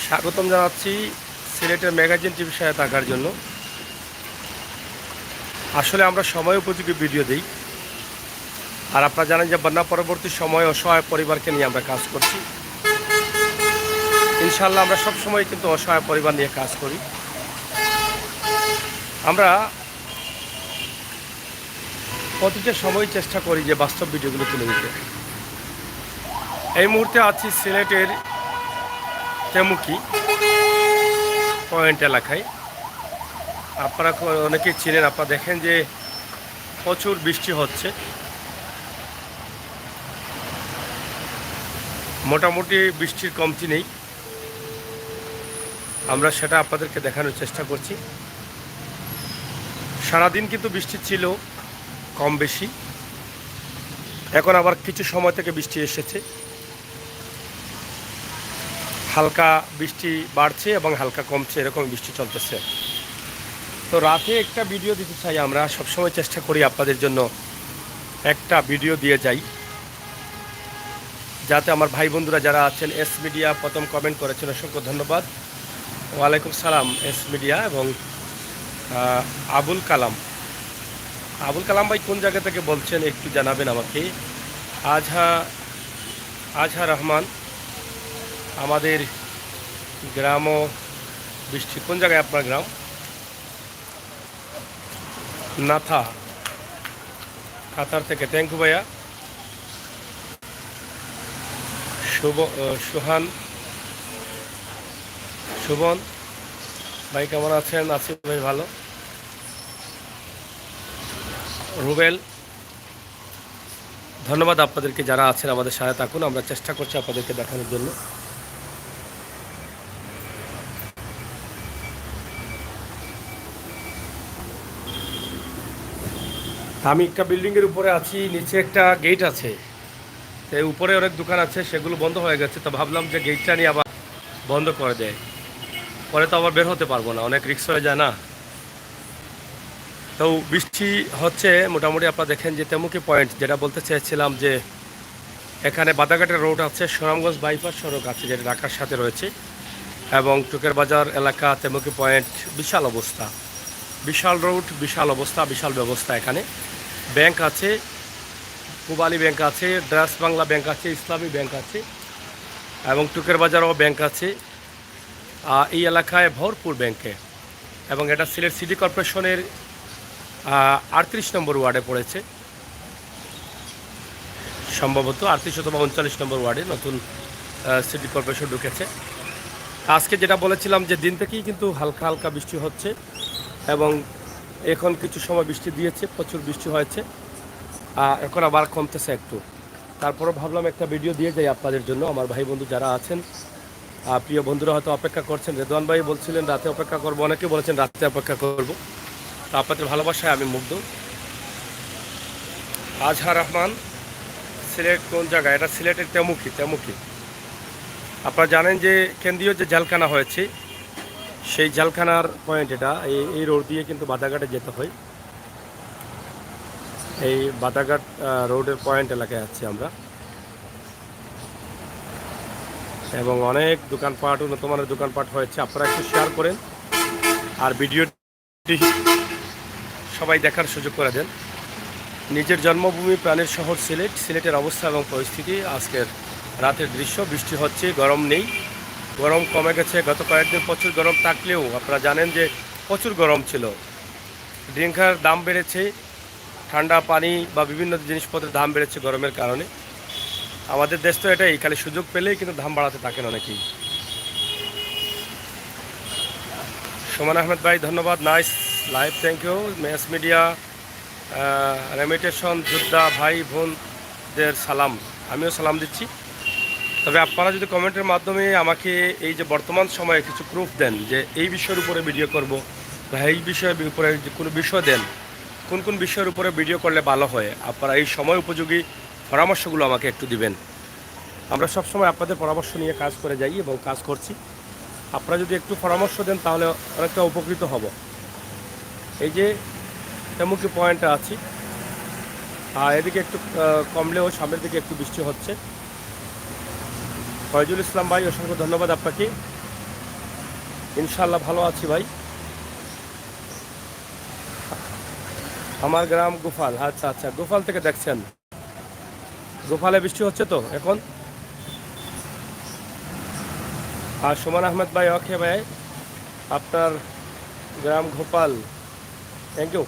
স্বাগতম জানাচ্ছি সিলেটের ম্যাগাজিন টিভির সাথে থাকার জন্য। আসলে আমরা সময় উপযোগী ভিডিও দিই, আর আপনারা জানেন যে বন্যা পরবর্তী সময় অসহায় পরিবারকে নিয়ে আমরা কাজ করছি। ইনশাল্লাহ আমরা সব সময় কিন্তু অসহায় পরিবার নিয়ে কাজ করি। আমরা প্রতিটা সময় চেষ্টা করি যে বাস্তব ভিডিওগুলো তুলে দিতে। এই মুহূর্তে আছি সিলেটের তেমুকি পয়েন্ট এলাকায়। আপনারা অনেকেই চিনেন, আপনারা দেখেন যে প্রচুর বৃষ্টি হচ্ছে। মোটামুটি বৃষ্টির কমতি নেই, আমরা সেটা আপনাদেরকে দেখানোর চেষ্টা করছি। সারাদিন কিন্তু বৃষ্টি ছিল কম বেশি, এখন আবার কিছু সময় থেকে বৃষ্টি এসেছে। হালকা বৃষ্টি বাড়ছে এবং হালকা কমছে, এরকম বৃষ্টি চলতেছে। তো রাতে একটা ভিডিও দিতে চাই, আমরা সবসময় চেষ্টা করি আপনাদের জন্য একটা ভিডিও দিয়ে যাই, যাতে আমার ভাই বন্ধুরা যারা আছেন। এস মিডিয়া প্রথম কমেন্ট করেছেন, অসংখ্য ধন্যবাদ। ওয়ালাইকুম সালাম এস মিডিয়া। এবং আবুল কালাম ভাই কোন জায়গা থেকে বলছেন একটু জানাবেন আমাকে। আজহা রহমান, আমাদের গ্রামও বৃষ্টি। কোন জায়গায় আপনার গ্রাম? নাথা, কাতার থেকে। থ্যাংক ইউ ভাইয়া। সুবন ভাই কেমন আছেন? আসিফ ভাই ভালো। রুবেল, ধন্যবাদ আপনাদেরকে যারা আছেন আমাদের সাথে থাকুন, আমরা চেষ্টা করছি আপনাদেরকে দেখানোর জন্য। আমি একটা বিল্ডিংয়ের উপরে আছি, নিচে একটা গেট আছে, এই উপরে অনেক দোকান আছে, সেগুলো বন্ধ হয়ে গেছে। তো ভাবলাম যে গেটটা নিয়ে আবার বন্ধ করে দেয়, পরে তো আবার বের হতে পারবো না, অনেক রিস্ক হয়ে যায় না। তো বৃষ্টি হচ্ছে মোটামুটি। আপনারা দেখেন যে তেমুকি পয়েন্ট, যেটা বলতে চেয়েছিলাম যে এখানে বাদাঘাটের রোড আছে, সুনামগঞ্জ বাইপাস সড়ক আছে যেটা ঢাকার সাথে রয়েছে, এবং টুকের বাজার এলাকা, তেমুকি পয়েন্ট। বিশাল অবস্থা, বিশাল রোড, বিশাল অবস্থা, বিশাল ব্যবস্থা। এখানে ব্যাংক আছে, পূবালী ব্যাংক আছে, ড্রাস বাংলা ব্যাংক আছে, ইসলামী ব্যাংক আছে, এবং টুকের বাজারও ব্যাংক আছে। এই এলাকায় ভরপুর ব্যাংকে। এবং এটা সিলেট সিটি কর্পোরেশনের 38 নম্বর ওয়ার্ডে পড়েছে, সম্ভবত 38 অথবা 39 নম্বর ওয়ার্ডে নতুন সিটি কর্পোরেশন ঢুকেছে। আজকে যেটা বলেছিলাম যে দিন থেকেই কিন্তু হালকা হালকা বৃষ্টি হচ্ছে, এবং এখন কিছু সময় বৃষ্টি দিয়েছে, প্রচুর বৃষ্টি হয়েছে, এখন আবার কমতেছে একটু। তারপরে ভাবলাম একটা ভিডিও দিয়ে যাই আপনাদের জন্য। আমার ভাই বন্ধু যারা আছেন, প্রিয় বন্ধুরা হয়তো অপেক্ষা করছেন। রেদওয়ান ভাই বলছিলেন রাতে অপেক্ষা করবো, অনেকে বলেছেন রাতে অপেক্ষা করব। তো আপনাদের ভালোবাসায় আমি মুগ্ধ। আজহা রহমান, সিলেট কোন জায়গায়? এটা সিলেটের তেমুকি। আপনারা জানেন যে কেন্দ্রীয় যে জেলখানা হয়েছে, সেই জেলখানার পয়েন্ট এটা। এই রোড দিয়ে কিন্তু বাদাঘাটে যেতে হয়। এই বাদাঘাট রোডের পয়েন্ট এলাকায় আছি আমরা, এবং অনেক দোকানপাট, উন্নত মানের দোকানপাট হয়েছে। আপনারা একটু শেয়ার করেন আর ভিডিওটি সবাই দেখার সুযোগ করে দেন। নিজের জন্মভূমি, প্রাণের শহর সিলেটের অবস্থা এবং পরিস্থিতি আজকের রাতের দৃশ্য। বৃষ্টি হচ্ছে, গরম নেই, গরম কমে গেছে। গত কয়েকদিন প্রচুর গরম থাকলেও আপনারা জানেন যে প্রচুর গরম ছিল। ড্রিঙ্কার দাম বেড়েছে, ঠান্ডা পানি বা বিভিন্ন জিনিসপত্রের দাম বেড়েছে গরমের কারণে। আমাদের দেশ তো এটাই, খালি সুযোগ পেলেই কিন্তু দাম বাড়াতে থাকেন অনেকেই। সুমন আহমেদ ভাই ধন্যবাদ, নাইস লাইভ, থ্যাংক ইউ। মেস মিডিয়া, রেমিটেশন যোদ্ধা ভাই বোনদের সালাম, আমিও সালাম দিচ্ছি। তবে আপনারা যদি কমেন্টের মাধ্যমে আমাকে এই যে বর্তমান সময়ে কিছু প্রুফ দেন যে এই বিষয়ের উপরে ভিডিও করব, বা এই বিষয়ের উপরে যে কোনো বিষয় দেন, কোন কোন বিষয়ের উপরে ভিডিও করলে ভালো হয়, আপনারা এই সময় উপযোগী পরামর্শগুলো আমাকে একটু দিবেন। আমরা সবসময় আপনাদের পরামর্শ নিয়ে কাজ করে যাই এবং কাজ করছি। আপনারা যদি একটু পরামর্শ দেন তাহলে অনেকটা উপকৃত হব। এই যে তেমুকি পয়েন্টে আছি, আর এদিকে একটু কমলেও সামনের দিকে একটু বৃষ্টি হচ্ছে। ফয়জুল ইসলাম ভাই, অসংখ্য ধন্যবাদ আপনাকে। ইনশাল্লাহ ভালো আছি ভাই। আমার গ্রাম গোপাল। আচ্ছা আচ্ছা, গোপাল থেকে দেখছেন। গোপালে বৃষ্টি হচ্ছে তো এখন। আর সুমন আহমেদ ভাই, ওকে ভাই, আপনার গ্রাম গোপাল, থ্যাংক ইউ।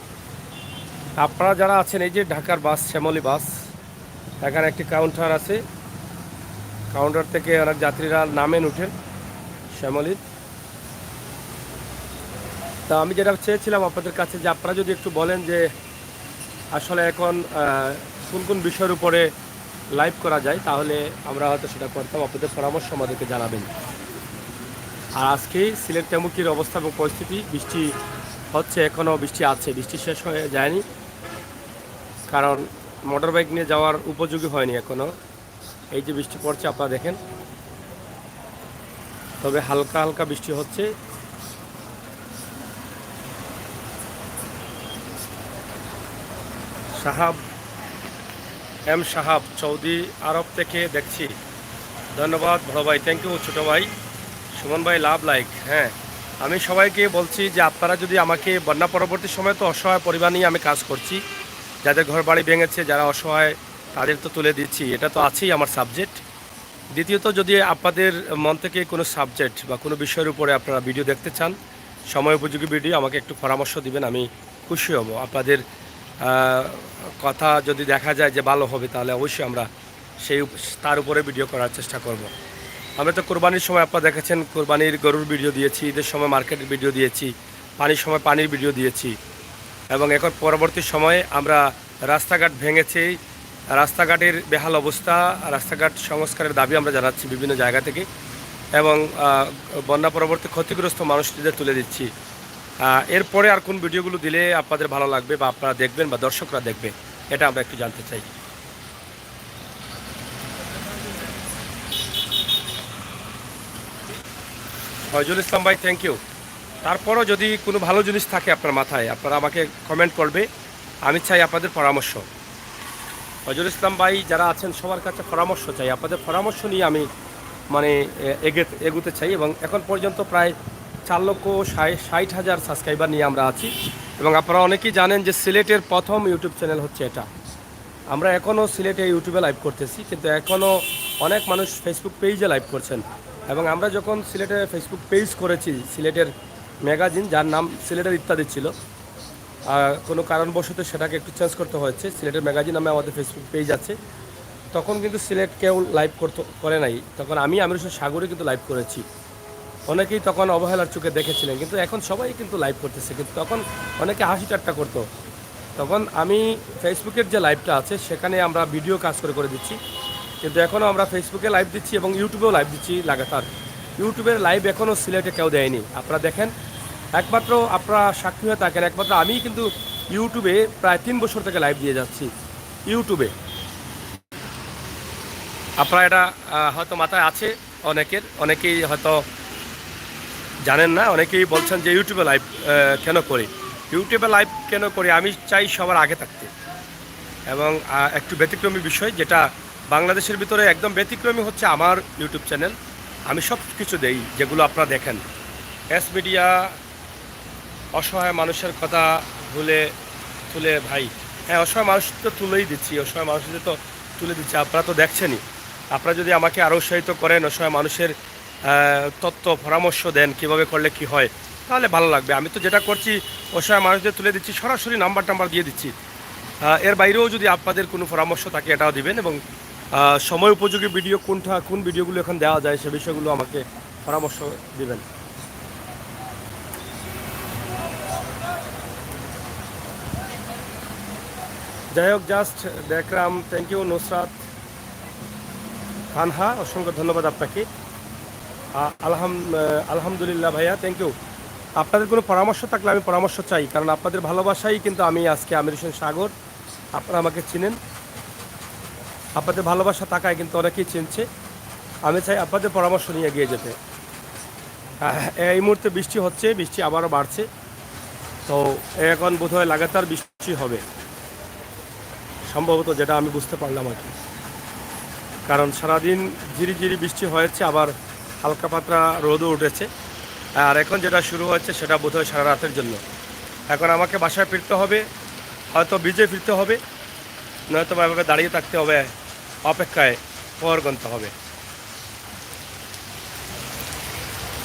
আপনারা যারা আছেন, এই যে ঢাকার বাস, শ্যামলী বাস, এখানে একটি কাউন্টার আছে। কাউন্টার থেকে অনেক যাত্রীরা নামেন উঠেন শ্যামলীর। তা আমি যেটা চেয়েছিলাম আপনাদের কাছে, যে আপনারা যদি একটু বলেন যে আসলে এখন কোন কোন বিষয়ের উপরে লাইভ করা যায়, তাহলে আমরা হয়তো সেটা করতাম। আপনাদের পরামর্শ আমাদেরকে জানাবেন। আর আজকে সিলেট তেমুকির অবস্থা এবং পরিস্থিতি, বৃষ্টি হচ্ছে, এখনও বৃষ্টি আছে, বৃষ্টি শেষ হয়ে যায়নি, কারণ মোটর বাইক নিয়ে যাওয়ার উপযোগী হয়নি এখনও। এই যে বৃষ্টি পড়ছে আপনারা দেখেন, তবে হালকা হালকা বৃষ্টি হচ্ছে। সাহাব, এম সাহাব, সৌদি আরব থেকে দেখছি, ধন্যবাদ বড় ভাই, থ্যাংক ইউ ছোটো ভাই। সুমন ভাই লাভ লাইক। হ্যাঁ, আমি সবাইকে বলছি যে আপনারা যদি আমাকে, বন্যা পরবর্তী সময় তো অসহায় পরিবার নিয়ে আমি কাজ করছি, যাদের ঘর বাড়ি ভেঙেছে, যারা অসহায়, তাদের তো তুলে দিচ্ছি, এটা তো আছেই আমার সাবজেক্ট। দ্বিতীয়ত, যদি আপনাদের মন থেকে কোনো সাবজেক্ট বা কোনো বিষয়ের উপরে আপনারা ভিডিও দেখতে চান, সময় উপযোগী ভিডিও, আমাকে একটু পরামর্শ দিবেন, আমি খুশি হব। আপনাদের কথা যদি দেখা যায় যে ভালো হবে, তাহলে অবশ্যই আমরা তার উপরে ভিডিও করার চেষ্টা করব। আমরা তো কোরবানির সময় আপনারা দেখেছেন, কোরবানির গরুর ভিডিও দিয়েছি, ঈদের সময় মার্কেটের ভিডিও দিয়েছি, পানির সময় পানির ভিডিও দিয়েছি, এবং এখন পরবর্তী সময়ে আমরা রাস্তাঘাট ভেঙেছি, রাস্তাঘাটের বেহাল অবস্থা, রাস্তাঘাট সংস্কারের দাবি আমরা জানাচ্ছি বিভিন্ন জায়গা থেকে, এবং বন্যা পরবর্তী ক্ষতিগ্রস্ত মানুষদের তুলে দিচ্ছি। এরপরে আর কোন ভিডিওগুলো দিলে আপনাদের ভালো লাগবে, বা আপনারা দেখবেন, বা দর্শকরা দেখবে, এটা আমরা একটু জানতে চাই। ফয়জুল ইসলাম ভাই, থ্যাংক ইউ। তারপরও যদি কোনো ভালো জিনিস থাকে আপনার মাথায়, আপনারা আমাকে কমেন্ট করবে, আমি চাই আপনাদের পরামর্শ। ফয়জুল ইসলাম ভাই যারা আছেন, সবার কাছে পরামর্শ চাই, আপনাদের পরামর্শ নিয়ে আমি মানে এগুতে চাই। এবং এখন পর্যন্ত প্রায় 4,60,000 সাবস্ক্রাইবার নিয়ে আমরা আছি, এবং আপনারা অনেকেই জানেন যে সিলেটের প্রথম ইউটিউব চ্যানেল হচ্ছে এটা। আমরা এখনও সিলেটে ইউটিউবে লাইভ করতেছি, কিন্তু এখনও অনেক মানুষ ফেসবুক পেজে লাইভ করছেন। এবং আমরা যখন সিলেটে ফেসবুক পেজ করেছি, সিলেটের ম্যাগাজিন, যার নাম সিলেটের ইত্যাদি ছিল, কোনো কারণবশত সেটাকে একটু চেঞ্জ করতে হয়েছে, সিলেটের ম্যাগাজিন নামে আমাদের ফেসবুক পেজ আছে। তখন কিন্তু সিলেট কেউ লাইভ করে নাই, তখন আমি আমির হোসেন সাগরে কিন্তু লাইভ করেছি। অনেকেই তখন অবহেলার চোখে দেখেছিলেন, কিন্তু এখন সবাই কিন্তু লাইভ করতেছে। কিন্তু তখন অনেকে হাসি ঠাট্টা করতো। তখন আমি ফেসবুকের যে লাইভটা আছে, সেখানে আমরা ভিডিও কাজ করে দিচ্ছি, কিন্তু এখনও আমরা ফেসবুকে লাইভ দিচ্ছি এবং ইউটিউবেও লাইভ দিচ্ছি লাগাতার। ইউটিউবের লাইভ এখনও সিলেটে কেউ দেয়নি, আপনারা দেখেন, একমাত্র আপনারা সাক্ষী হয়ে থাকেন, একমাত্র আমি কিন্তু ইউটিউবে প্রায় 3 বছর থেকে লাইভ দিয়ে যাচ্ছি ইউটিউবে। আপনারা এটা হয়তো মাথায় আছে অনেকেই হয়তো জানেন না, অনেকেই বলছেন যে ইউটিউবে লাইভ কেন করি। ইউটিউবে লাইভ কেন করি, আমি চাই সবার আগে থাকতে, এবং একটু ব্যতিক্রমী বিষয়, যেটা বাংলাদেশের ভিতরে একদম ব্যতিক্রমী হচ্ছে আমার ইউটিউব চ্যানেল। আমি সব কিছু দেই যেগুলো আপনারা দেখেন। এস মিডিয়া, অসহায় মানুষের কথা তুলে ভাই, হ্যাঁ, অসহায় মানুষ তো তুলেই দিচ্ছি, অসহায় মানুষদের তো তুলে দিচ্ছি, আপনারা তো দেখছেনই। আপনারা যদি আমাকে আরও উৎসাহিত করেন, অসহায় মানুষের তথ্য পরামর্শ দেন কীভাবে করলে কি হয়, তাহলে ভালো লাগবে। আমি তো যেটা করছি, অসহায় মানুষদের তুলে দিচ্ছি, সরাসরি নাম্বার দিয়ে দিচ্ছি। এর বাইরেও যদি আপনাদের কোনো পরামর্শ থাকে, এটাও দিবেন, এবং সময় উপযোগী ভিডিও কোন ভিডিওগুলো এখন দেওয়া যায়, সে বিষয়গুলো আমাকে পরামর্শ দিবেন। যাই হোক, জাস্ট দেখলাম, থ্যাংক ইউ নুসরাত খানহা, অসংখ্য ধন্যবাদ আপনাকে। আলহামদুলিল্লাহ ভাইয়া, থ্যাংক ইউ। আপনাদের কোনো পরামর্শ থাকলে আমি পরামর্শ চাই, কারণ আপনাদের ভালোবাসাই কিন্তু আমি আজকে আমির হোসেন সাগর, আপনারা আমাকে চিনেন, আপনাদের ভালোবাসা থাকায় কিন্তু অনেকেই চিনছে। আমি চাই আপনাদের পরামর্শ নিয়ে এগিয়ে যেতে। এই মুহূর্তে বৃষ্টি হচ্ছে, বৃষ্টি আবারও বাড়ছে, তো এখন বোধহয় লাগাতার বৃষ্টি হবে সম্ভবত, যেটা আমি বুঝতে পারলাম আর কি। কারণ সারাদিন ঝিরিঝিরি বৃষ্টি হয়েছে, আবার হালকা পাতলা রোদও উঠেছে। আর এখন যেটা শুরু হচ্ছে সেটা বোধহয় সারা রাতের জন্য। এখন আমাকে বাসায় ফিরতে হবে, হয়তো ভিজে ফিরতে হবে, নয়তো এভাবে দাঁড়িয়ে থাকতে হবে, অপেক্ষায় পর গণতে হবে।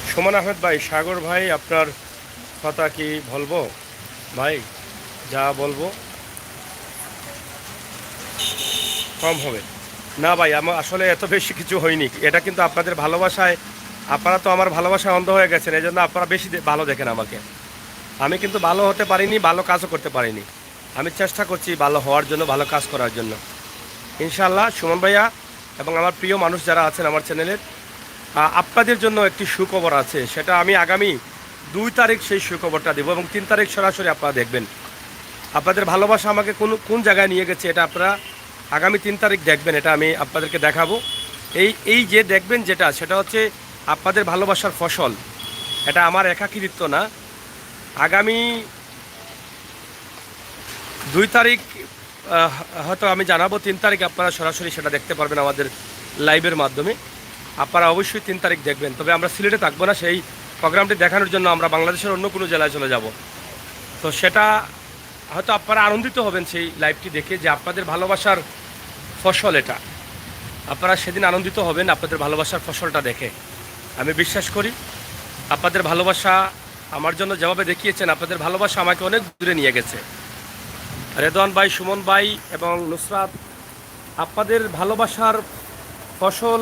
সুমন আহমেদ ভাই, সাগর ভাই, আপনার কথা কি বলবো ভাই? যা বলবো কম হবে না ভাই, আমার আসলে এত বেশি কিছু হয়নি। এটা কিন্তু আপনাদের ভালোবাসায়, আপনারা তো আমার ভালোবাসায় অন্ধ হয়ে গেছেন, এই জন্য আপনারা বেশি ভালো দেখেন আমাকে। আমি কিন্তু ভালো হতে পারিনি, ভালো কাজও করতে পারিনি। আমি চেষ্টা করছি ভালো হওয়ার জন্য, ভালো কাজ করার জন্য। ইনশাআল্লাহ সুমন ভাইয়া এবং আমার প্রিয় মানুষ যারা আছেন আমার চ্যানেলের, আপনাদের জন্য একটি সুখবর আছে। সেটা আমি আগামী 2 তারিখ সেই সুখবরটা দেবো এবং 3 তারিখ সরাসরি আপনারা দেখবেন। আপনাদের ভালোবাসা আমাকে কোন জায়গায় নিয়ে গেছে এটা আপনারা আগামী 3 তারিখ দেখবেন। এটা আমি আপনাদেরকে দেখাবো। এই যে দেখবেন যেটা, সেটা হচ্ছে আপনাদের ভালোবাসার ফসল। এটা আমার একাকিত্ব না। আগামী 2 তারিখ হয়তো আমি জানাবো, 3 তারিখ আপনারা সরাসরি সেটা দেখতে পারবেন আমাদের লাইভের মাধ্যমে। আপনারা অবশ্যই 3 তারিখ দেখবেন। তবে আমরা সিলেটে থাকবো না, সেই প্রোগ্রামটি দেখানোর জন্য আমরা বাংলাদেশের অন্য কোনো জেলায় চলে যাব। তো সেটা হয়তো আপনারা আনন্দিত হবেন সেই লাইভটি দেখে, যে আপনাদের ভালোবাসার ফসল এটা। আপনারা সেদিন আনন্দিত হবেন আপনাদের ভালোবাসার ফসলটা দেখে। আমি বিশ্বাস করি আপনাদের ভালোবাসা আমার জন্য যেভাবে দেখিয়েছেন, আপনাদের ভালোবাসা আমাকে অনেক দূরে নিয়ে গেছে। রেদওয়ান ভাই, সুমন ভাই এবং নুসরাত, আপনাদের ভালোবাসার ফসল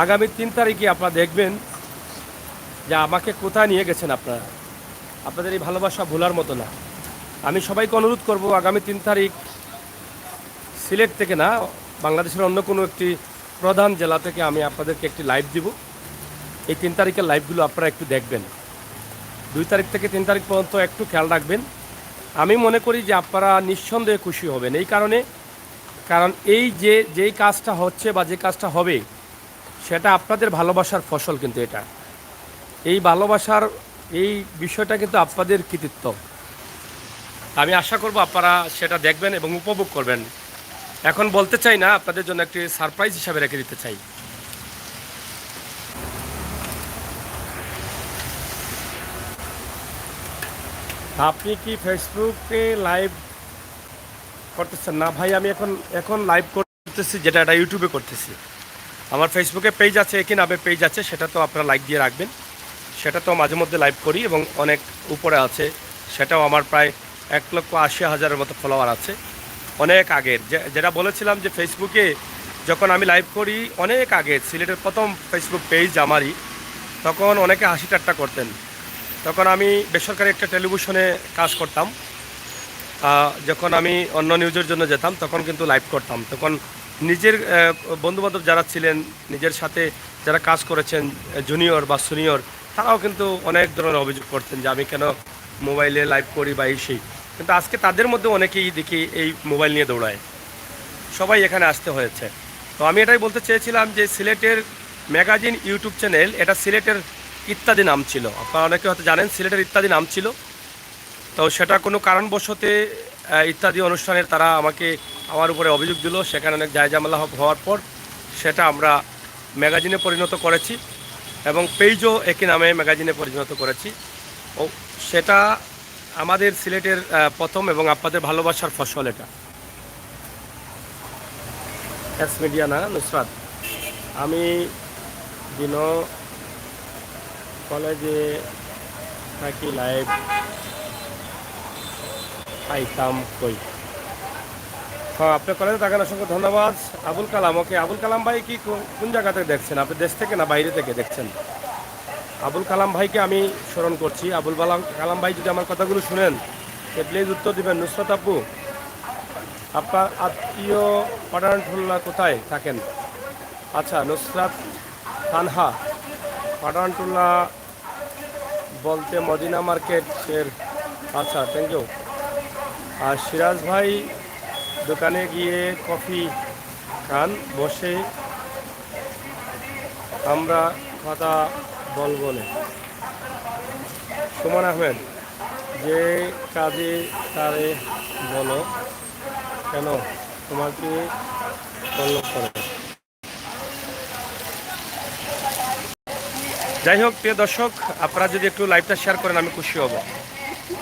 আগামী 3 তারিখে আপনারা দেখবেন যে আমাকে কোথায় নিয়ে গেছেন আপনারা। আপনাদের এই ভালোবাসা ভোলার মতো না। আমি সবাইকে অনুরোধ করব, আগামী 3 তারিখ সিলেট থেকে না, বাংলাদেশের অন্য কোনো একটি প্রধান জেলা থেকে আমি আপনাদেরকে একটি লাইভ দিব। এই 3 তারিখের লাইভগুলো আপনারা একটু দেখবেন। 2 তারিখ থেকে 3 তারিখ পর্যন্ত একটু খেয়াল রাখবেন। আমি মনে করি যে আপনারা নিঃসন্দেহে খুশি হবেন। এই কারণ যেই কাজটা হচ্ছে বা যে কাজটা হবে, সেটা আপনাদের ভালোবাসার ফসল। কিন্তু এই ভালোবাসার এই বিষয়টা কিন্তু আপনাদের কৃতিত্ব। আমি আশা করব আপনারা সেটা দেখবেন এবং উপভোগ করবেন। এখন বলতে চাই না, আপনাদের জন্য একটি সারপ্রাইজ হিসাবে রেখে দিতে চাই। আপনি কি ফেসবুকে লাইভ করতেছেন? না ভাই, আমি এখন লাইভ করতেছি, যেটা এটা ইউটিউবে করতেছি। আমার ফেসবুকে পেজ আছে, একই নামে পেজ আছে, সেটা তো আপনারা লাইক দিয়ে রাখবেন। সেটা তো মাঝে মধ্যে লাইভ করি এবং অনেক উপরে আছে। সেটাও আমার প্রায় 1,80,000-এর মতো ফলোয়ার আছে। অনেক আগের যেটা বলেছিলাম যে ফেসবুকে যখন আমি লাইভ করি, অনেক আগে সিলেটের প্রথম ফেসবুক পেজ আমারই, তখন অনেকে হাসি ঠাট্টা করতেন। তখন আমি বেসরকারি একটা টেলিভিশনে কাজ করতাম। যখন আমি অন্য নিউজের জন্য যেতাম, তখন কিন্তু লাইভ করতাম। তখন নিজের বন্ধুবান্ধব যারা ছিলেন, নিজের সাথে যারা কাজ করেছেন, জুনিয়র বা সিনিয়র, তারাও কিন্তু অনেক ধরনের অভিযোগ করতেন যে আমি কেন মোবাইলে লাইভ করি বা সেই। কিন্তু আজকে তাদের মধ্যে অনেকেই দেখি এই মোবাইল নিয়ে দৌড়ায়। সবাই এখানে আসতে হয়েছে। তো আমি এটাই বলতে চেয়েছিলাম যে সিলেটের ম্যাগাজিন ইউটিউব চ্যানেল, এটা সিলেটের ইত্যাদি নাম ছিল। আপনারা অনেকে হয়তো জানেন সিলেটের ইত্যাদি নাম ছিল। তো সেটা কোনো কারণবশতে ইত্যাদি অনুষ্ঠানের তারা আমার উপরে অভিযোগ দিল। সেখানে অনেক জায়জামেলা হওয়ার পর সেটা আমরা ম্যাগাজিনে পরিণত করেছি এবং পেজও একই নামে ম্যাগাজিনে পরিণত করেছি। ও সেটা আমাদের সিলেটের প্রথম এবং আপনাদের ভালোবাসার ফসল। এটা এস মিডিয়া না নুসরাত, আমি দিন কলেজে থাকি, লাইভ পাইতাম কই। হ্যাঁ, আপনার কলেজে থাকেন, অসংখ্য ধন্যবাদ। আবুল কালাম, ওকে। আবুল কালাম ভাই কি কোন জায়গা থেকে দেখছেন? আপনি দেশ থেকে না বাইরে থেকে দেখছেন? আবুল কালাম ভাইকে আমি স্মরণ করছি। আবুল কালাম ভাই যদি আমার কথাগুলো শুনেন, প্লিজ উত্তর দিবেন। নুসরাত আপু, আপনার আত্মীয় পাঠানটুল্লাহ কোথায় থাকেন? আচ্ছা, নুসরাত তানহা, পাঠানটুল্লাহ বলতে মদিনা মার্কেটের। আচ্ছা, থ্যাংক ইউ। আর সিরাজ ভাই, দোকানে গিয়ে কফি খান, বসে আমরা কথা বলবো না। সুমন আহমেদ, যে কাজে তারে বলো কেন, তোমাকে ফলো করে। যাই হোক প্রিয় দর্শক, আপনারা যদি একটু লাইভটা শেয়ার করেন আমি খুশি হব।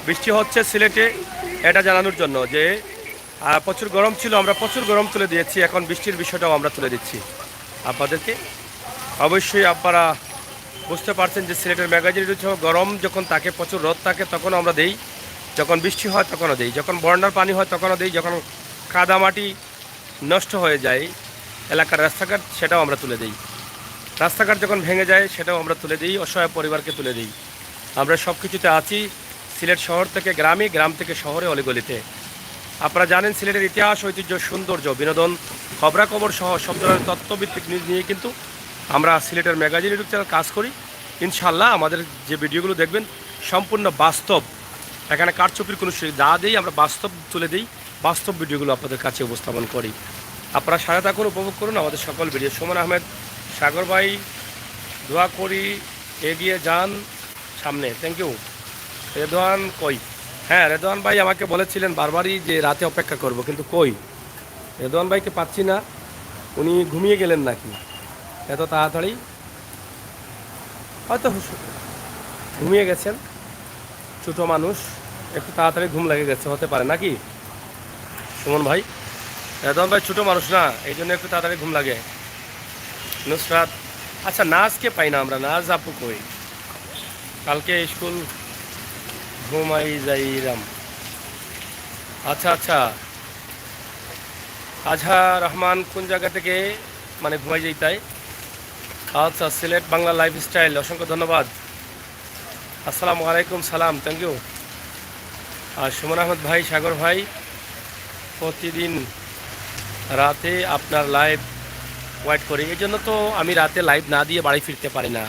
বৃষ্টি হচ্ছে সিলেটে, এটা জানানোর জন্য যে প্রচুর গরম ছিল, আমরা প্রচুর গরম তুলে দিয়েছি, এখন বৃষ্টির বিষয়টাও আমরা তুলে দিচ্ছি আপনাদেরকে। অবশ্যই আপনারা বুঝতে পারছেন যে সিলেটের ম্যাগাজিন গরম যখন থাকে, প্রচুর রোদ থাকে তখনও আমরা দেই, যখন বৃষ্টি হয় তখনও দেই, যখন বন্যার পানি হয় তখনও দেই, যখন কাদামাটি নষ্ট হয়ে যায় এলাকার রাস্তাঘাট সেটাও আমরা তুলে দিই, রাস্তাঘাট যখন ভেঙে যায় সেটাও আমরা তুলে দিই, অসহায় পরিবারকে তুলে দিই। আমরা সব কিছুতে আছি, সিলেট শহর থেকে গ্রামে, গ্রাম থেকে শহরে, অলিগলিতে। আপনারা জানেন সিলেটের ইতিহাস, ঐতিহ্য, সৌন্দর্য, বিনোদন, খবরাখবর সহ সব ধরনের তথ্যভিত্তিক নিউজ নিয়ে কিন্তু আমরা সিলেটের ম্যাগাজিন ইউটিউব চ্যানেল কাজ করি। ইনশাল্লাহ আমাদের যে ভিডিওগুলো দেখবেন সম্পূর্ণ বাস্তব, এখানে কারচুপির কোনো যা দিই আমরা বাস্তব তুলে দিই, বাস্তব ভিডিওগুলো আপনাদের কাছে উপস্থাপন করি। আপনারা সাথে থাকুন, উপভোগ করুন আমাদের সকল ভিডিও। সুমন আহমেদ, সাগর ভাই, দোয়া করি এগিয়ে যান সামনে। Thank you. রেদওয়ান কই? হ্যাঁ, রেদওয়ান ভাই আমাকে বলেছিলেন বারবারই যে রাতে অপেক্ষা করব, কিন্তু কই রেদওয়ান ভাইকে পাচ্ছি না। উনি ঘুমিয়ে গেলেন নাকি এত তাড়াতাড়ি? হয়তো ঘুমিয়ে গেছেন, ছোটো মানুষ, একটু তাড়াতাড়ি ঘুম লেগে গেছে, হতে পারে নাকি সুমন ভাই? রেদওয়ান ভাই ছোটো মানুষ না, এই জন্য একটু তাড়াতাড়ি ঘুম লাগে। নুসরাত, আচ্ছা নাজকে পাই না আমরা, নাজ আপু কই? কালকে স্কুল ঘুমাই যাইরাম। আচ্ছা আচ্ছা, আজহার রহমান কোন জায়গা থেকে মানে ঘুমাই যাইতাই? আচ্ছা, সিলেট বাংলা লাইফস্টাইল, অসংখ্য ধন্যবাদ। আসসালামু আলাইকুম, সালাম, থ্যাংক ইউ। আর সুমন আহমদ ভাই, সাগর ভাই, প্রতিদিন রাতে আপনার লাইভ ওয়েট করি, এই জন্য তো আমি রাতে লাইভ না দিয়ে বাড়ি ফিরতে পারি না।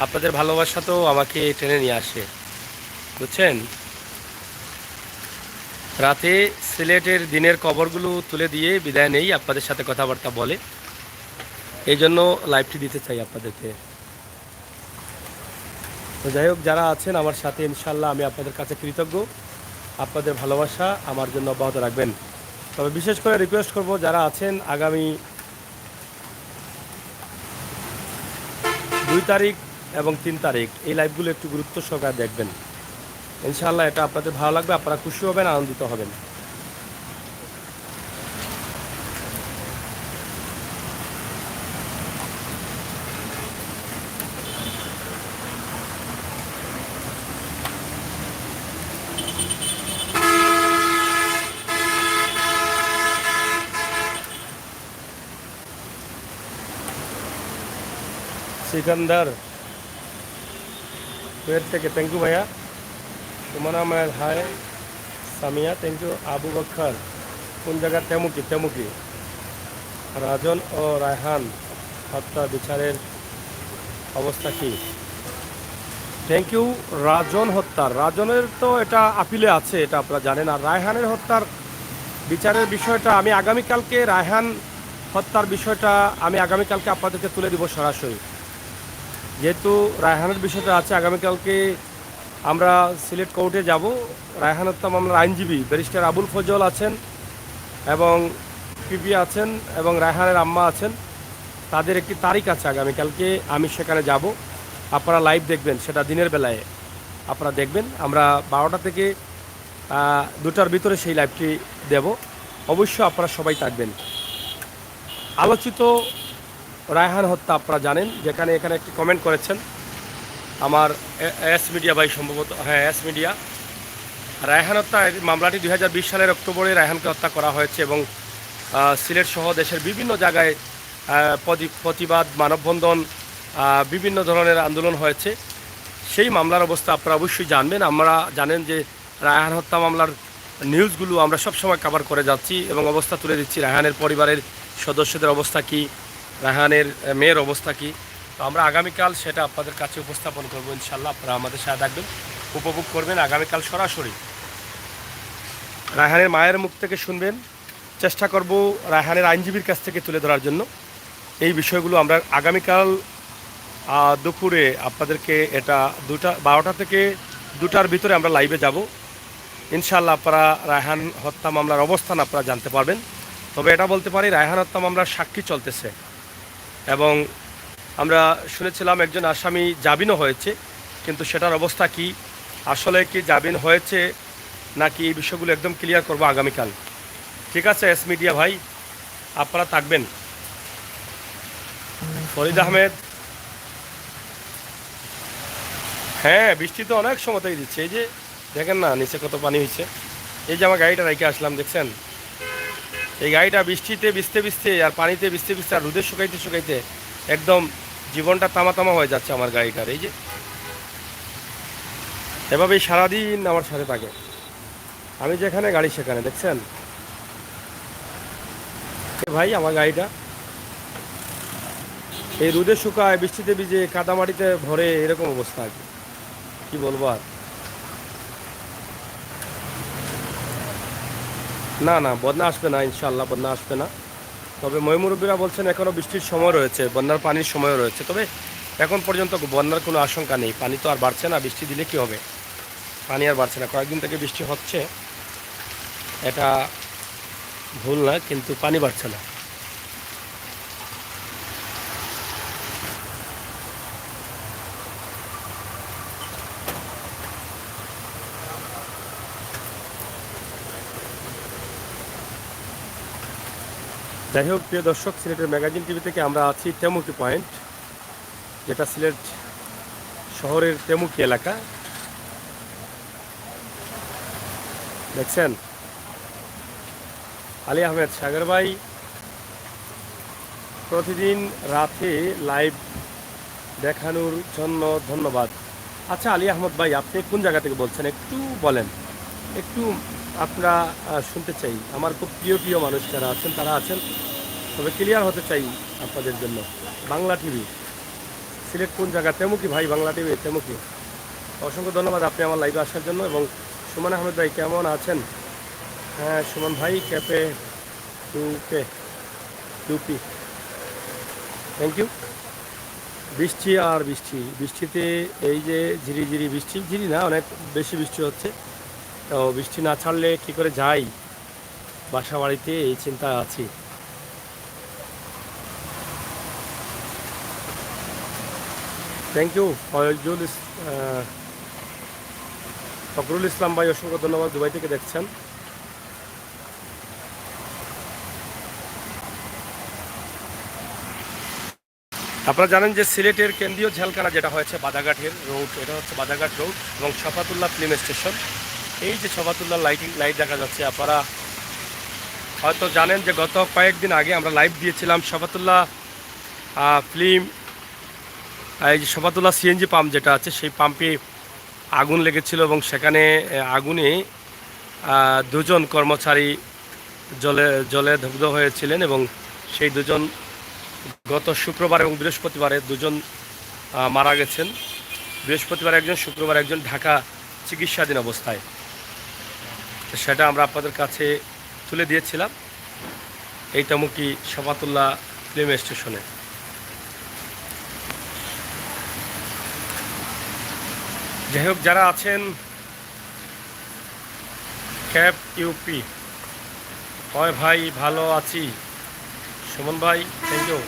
আপনাদের ভালোবাসা তো আমাকে টেনে নিয়ে আসে, বুঝছেন? রাতে সিলেটের দিনের খবরগুলো তুলে দিয়ে বিদায় নেই, আপনাদের সাথে কথাবার্তা বলে, এই জন্য লাইভটি দিতে চাই আপনাদেরকে। তো যাই হোক, যারা আছেন আমার সাথে ইনশাল্লাহ আমি আপনাদের কাছে কৃতজ্ঞ, আপনাদের ভালোবাসা আমার জন্য অব্যাহত রাখবেন। তবে বিশেষ করে রিকোয়েস্ট করব, যারা আছেন আগামী 2 তারিখ এবং 3 তারিখ এই লাইভগুলো একটু গুরুত্ব সহকারে দেখবেন। ইনশাআল্লাহ এটা আপনাদের ভালো লাগবে, আপনারা খুশি হবেন, আনন্দিত হবেন। সিকান্দার কুয়েত থেকে, থ্যাংক ইউ ভাইয়া। Suman Ahmed, hi. Samia, thank you. Abu Bakar কোন জায়গার? তেমুকি, তেমুকি। রাজন ও রায়হান হত্যা বিচারের অবস্থা কি? Thank you. রাজন হত্যার, রাজনের তো এটা আপিলে আছে, এটা আপনারা জানেন। আর রায়হানের হত্যার বিচারের বিষয়টা আমি আগামীকালকে, রায়হান হত্যার বিষয়টা আমি আগামীকালকে আপনাদেরকে তুলে দিব সরাসরি। যেহেতু রায়হানের বিষয়টা আছে, আগামীকালকে আমরা সিলেট কোর্টে যাব। রায়হান হত্যা মামলার আইনজীবী ব্যারিস্টার আবুল ফজল আছেন এবং পিপি আছেন এবং রায়হানের আম্মা আছেন, তাদের একটি তারিখ আছে আগামীকালকে, আমি সেখানে যাব। আপনারা লাইভ দেখবেন, সেটা দিনের বেলায় আপনারা দেখবেন। আমরা 12টা থেকে 2টার ভিতরে সেই লাইভটি দেব, অবশ্যই আপনারা সবাই থাকবেন। আলোচিত রায়হান হত্যা আপনারা জানেন, যেখানে এখানে একটি কমেন্ট করেছেন আমার এস মিডিয়া ভাই, সম্ভবত, হ্যাঁ এস মিডিয়া। রায়হান হত্যা মামলাটি 2020 সালের অক্টোবরে রায়হানকে হত্যা করা হয়েছে এবং সিলেট সহ দেশের বিভিন্ন জায়গায় প্রতিবাদ, মানববন্ধন, বিভিন্ন ধরনের আন্দোলন হয়েছে। সেই মামলার অবস্থা আপনারা অবশ্যই জানবেন। আমরা জানেন যে রায়হান হত্যা মামলার নিউজগুলো আমরা সবসময় কভার করে যাচ্ছি এবং অবস্থা তুলে দিচ্ছি। রায়হানের পরিবারের সদস্যদের অবস্থা কী, রায়হানের মেয়ের অবস্থা কী, তো আমরা আগামীকাল সেটা আপনাদের কাছে উপস্থাপন করবো ইনশাল্লাহ। আপনারা আমাদের সাথে থাকবেন, উপভোগ করবেন। আগামীকাল সরাসরি রায়হানের মায়ের মুখ থেকে শুনবেন, চেষ্টা করব রায়হানের আইনজীবীর কাছ থেকে তুলে ধরার জন্য এই বিষয়গুলো। আমরা আগামীকাল দুপুরে আপনাদেরকে এটা 12টা থেকে 2টার ভিতরে আমরা লাইভে যাব ইনশাল্লাহ। আপনারা রায়হান হত্যা মামলার অবস্থান আপনারা জানতে পারবেন। তবে এটা বলতে পারি, রায়হান হত্যা মামলার সাক্ষী চলতেছে এবং আমরা শুনেছিলাম একজন আসামি জামিনও হয়েছে, কিন্তু সেটার অবস্থা কি, আসলে কি জামিন হয়েছে নাকি, এই বিষয়গুলো একদম ক্লিয়ার করবো আগামীকাল। ঠিক আছে এস মিডিয়া ভাই, আপনারা থাকবেন। ফরিদ আহমেদ, হ্যাঁ বৃষ্টি তো অনেক সময়তেই দিচ্ছে, এই যে দেখেন না নিচে কত পানি হয়েছে। এই যে আমার গাড়িটা রেখে আসলাম, দেখছেন এই গাড়িটা বৃষ্টিতে ভিজতে ভিজতে আর পানিতে ভিজতে ভিজতে আর রোদে শুকাইতে শুকাইতে একদম জীবনটা তামা তামা হয়ে যাচ্ছে আমার গাড়িটার। এই যে এভাবেই সারাদিন আমার সাথে থাকে, আমি যেখানে গাড়ি সেখানে, দেখছেন ভাই আমার গাড়িটা এই রোদে শুকায় বৃষ্টিতে ভিজে কাদামাটিতে ভরে এরকম অবস্থা আর কি বলবো আর। না না বন্যা আসবে না, ইনশাল্লাহ বন্যা আসবে না। তবে ময়মুরব্বীরা বলছেন এখনও বৃষ্টির সময় রয়েছে, বন্যার পানির সময়ও রয়েছে। তবে এখন পর্যন্ত বন্যার কোনো আশঙ্কা নেই, পানি তো আর বাড়ছে না, বৃষ্টি দিলে কি হবে, পানি আর বাড়ছে না। কয়েকদিন থেকে বৃষ্টি হচ্ছে, এটা ভুল না, কিন্তু পানি বাড়ছে না। যাই হোক প্রিয় দর্শক, সিলেটের ম্যাগাজিন টিভি থেকে আমরা আছি তেমুকি পয়েন্ট, যেটা সিলেট শহরের তেমুকি এলাকা, দেখছেন। আলী আহমেদ সাগর ভাই প্রতিদিন রাতে লাইভ দেখানোর জন্য ধন্যবাদ। আচ্ছা আলী আহমদ ভাই, আপনি কোন জায়গা থেকে বলছেন একটু বলেন, একটু আমরা শুনতে চাই। আমার খুব প্রিয় প্রিয় মানুষ যারা আছেন তারা আছেন, তবে ক্লিয়ার হতে চাই আপনাদের জন্য। বাংলা টিভি সিলেট কোন জায়গা? তেমুকি ভাই, বাংলা টিভি তেমুকি। অসংখ্য ধন্যবাদ আপনি আমার লাইভে আসার জন্য। এবং সুমন আহমেদ ভাই কেমন আছেন? হ্যাঁ সুমন ভাই, ক্যাপে ইউপি, থ্যাংক ইউ। বৃষ্টি আর বৃষ্টি, বৃষ্টিতে এই যে ঝিরি ঝিরি বৃষ্টি, ঝিরি না অনেক বেশি বৃষ্টি হচ্ছে, তো বৃষ্টি না ছাড়লে কী করে যাই বাসা বাড়িতে, এই চিন্তা আছি। থ্যাংক ইউ ফখরুল ইসলাম ভাই, অসংখ্য ধন্যবাদ, দুবাই থেকে দেখছেন। আপনারা জানেন যে সিলেটের কেন্দ্রীয় ঝালকানা যেটা হয়েছে বাদাঘাটের রোড, এটা হচ্ছে বাদাঘাট রোড এবং শফাতুল্লাহ ফিল্ম স্টেশন। এই যে শফাতুল্লাহ লাইট দেখা যাচ্ছে, আপনারা হয়তো জানেন যে গত কয়েকদিন আগে আমরা লাইভ দিয়েছিলাম শফাতুল্লাহ ফিল্ম, এই যে শফাতুল্লাহ সিএনজি পাম্প যেটা আছে, সেই পাম্পে আগুন লেগেছিল এবং সেখানে আগুনে দুজন কর্মচারী জলে দগ্ধ হয়েছিলেন এবং সেই দুজন গত শুক্রবার এবং বৃহস্পতিবারে দুজন মারা গেছেন। বৃহস্পতিবার একজন, শুক্রবার একজন ঢাকা চিকিৎসাধীন অবস্থায়। সেটা আমরা আপনাদের কাছে তুলে দিয়েছিলাম এই তেমুকি শফাতুল্লাহ ফিল্ম স্টেশনে। যাই হোক যারা আছেন, ক্যাপ ইউপি, হয় ভাই ভালো আছি, সুমন ভাই থ্যাংক ইউ,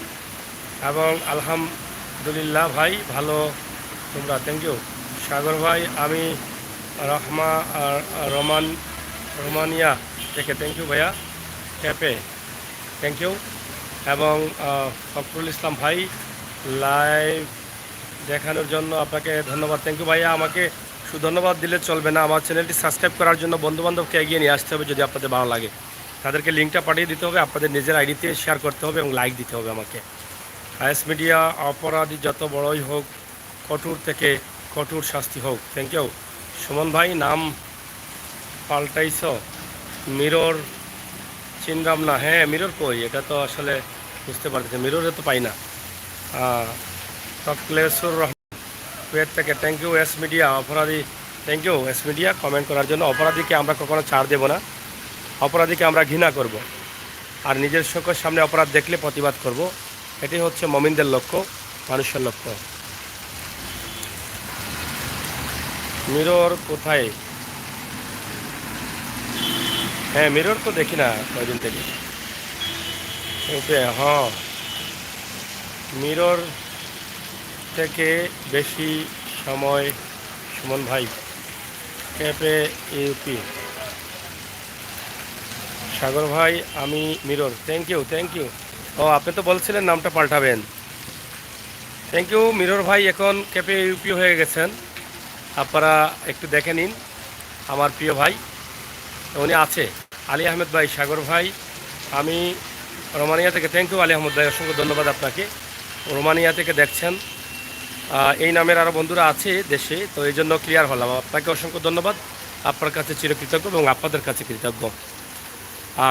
এবং আলহামদুলিল্লাহ ভাই ভালো তোমরা, থ্যাংক ইউ। সাগর ভাই, আমি রোমানিয়া থেকে, থ্যাংক ইউ ভাইয়া। ক্যাপে থ্যাংক ইউ। এবং ফখরুল ইসলাম ভাই, লাইভ দেখানোর জন্য আপনাকে ধন্যবাদ, থ্যাংক ইউ ভাইয়া। আমাকে শুধু ধন্যবাদ দিলে চলবে না, আমার চ্যানেলটি সাবস্ক্রাইব করার জন্য বন্ধুবান্ধবকে এগিয়ে নিয়ে আসতে হবে। যদি আপনাদের ভালো লাগে তাদেরকে লিঙ্কটা পাঠিয়ে দিতে হবে, আপনাদের নিজের আইডিতে শেয়ার করতে হবে এবং লাইক দিতে হবে আমাকে। আইএস মিডিয়া, অপরাধী যত বড়ই হোক কঠোর থেকে কঠোর শাস্তি হোক, থ্যাংক ইউ। সুমন ভাই, নাম পাল্টাইছ, মিরর চিনলাম না। হ্যাঁ মিরর কই, এটা তো আসলে বুঝতে পারতেছি, মিররে তো পাই না। তকলেসুর রহমান কুয়েত থেকে, থ্যাংক ইউ। এস মিডিয়া, অপরাধী, thank you S media comment করার জন্য। অপরাধীকে আমরা কখনো ছাড় দেব না, অপরাধীকে আমরা ঘৃণা করব, আর নিজের চোখের সামনে অপরাধ দেখলে প্রতিবাদ করব। এটি হচ্ছে মমিনদের লক্ষ্য, মানুষের লক্ষ্য। মিরর কোথায়? হ্যাঁ মিরর তো দেখি না কয়দিন থেকে। হ্যাঁ মিরর থেকে বেশি সময় সুমন ভাই ক্যাপে ইউপি সাগর ভাই আমি মিরর থ্যাংক ইউ ও আপনি তো বলছিলেন নামটা পাল্টাবেন থ্যাংক ইউ মিরর ভাই এখন ক্যাপে ইউপি হয়ে গেছেন আপনারা একটু দেখে নিন আমার প্রিয় ভাই উনি আছে আলী আহমেদ ভাই সাগর ভাই আমি রোমানিয়া থেকে থ্যাংক ইউ আলী আহমেদ ভাই অসংখ্য ধন্যবাদ আপনাকে রোমানিয়া থেকে দেখছেন এই নামের আরও বন্ধুরা আছে দেশে তো এই জন্য ক্লিয়ার হলাম আপনাকে অসংখ্য ধন্যবাদ আপনার কাছে চিরকৃতজ্ঞ এবং আপনাদের কাছে কৃতজ্ঞ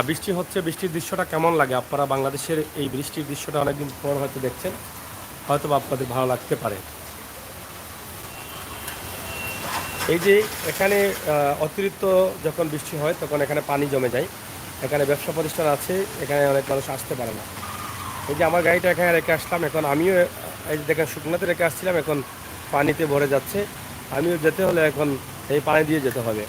বৃষ্টি হচ্ছে বৃষ্টির দৃশ্যটা কেমন লাগে আপনারা বাংলাদেশের এই বৃষ্টির দৃশ্যটা অনেকদিন পর হয়তো দেখছেন হয়তো আপনাদের ভালো লাগতে পারে এই যে এখানে অতিরিক্ত যখন বৃষ্টি হয় তখন এখানে পানি জমে যায় এখানে ব্যবসা প্রতিষ্ঠান আছে এখানে অনেক মানুষ আসতে পারে না এই যে আমার গাড়িটা এখানে রেখে আসলাম এখন আমিও এই দেখেন শুকনোতে রেখে আসছিলাম এখন পানিতে ভরে যাচ্ছে আমিও যেতে হলে এখন এই পানি দিয়ে যেতে হবে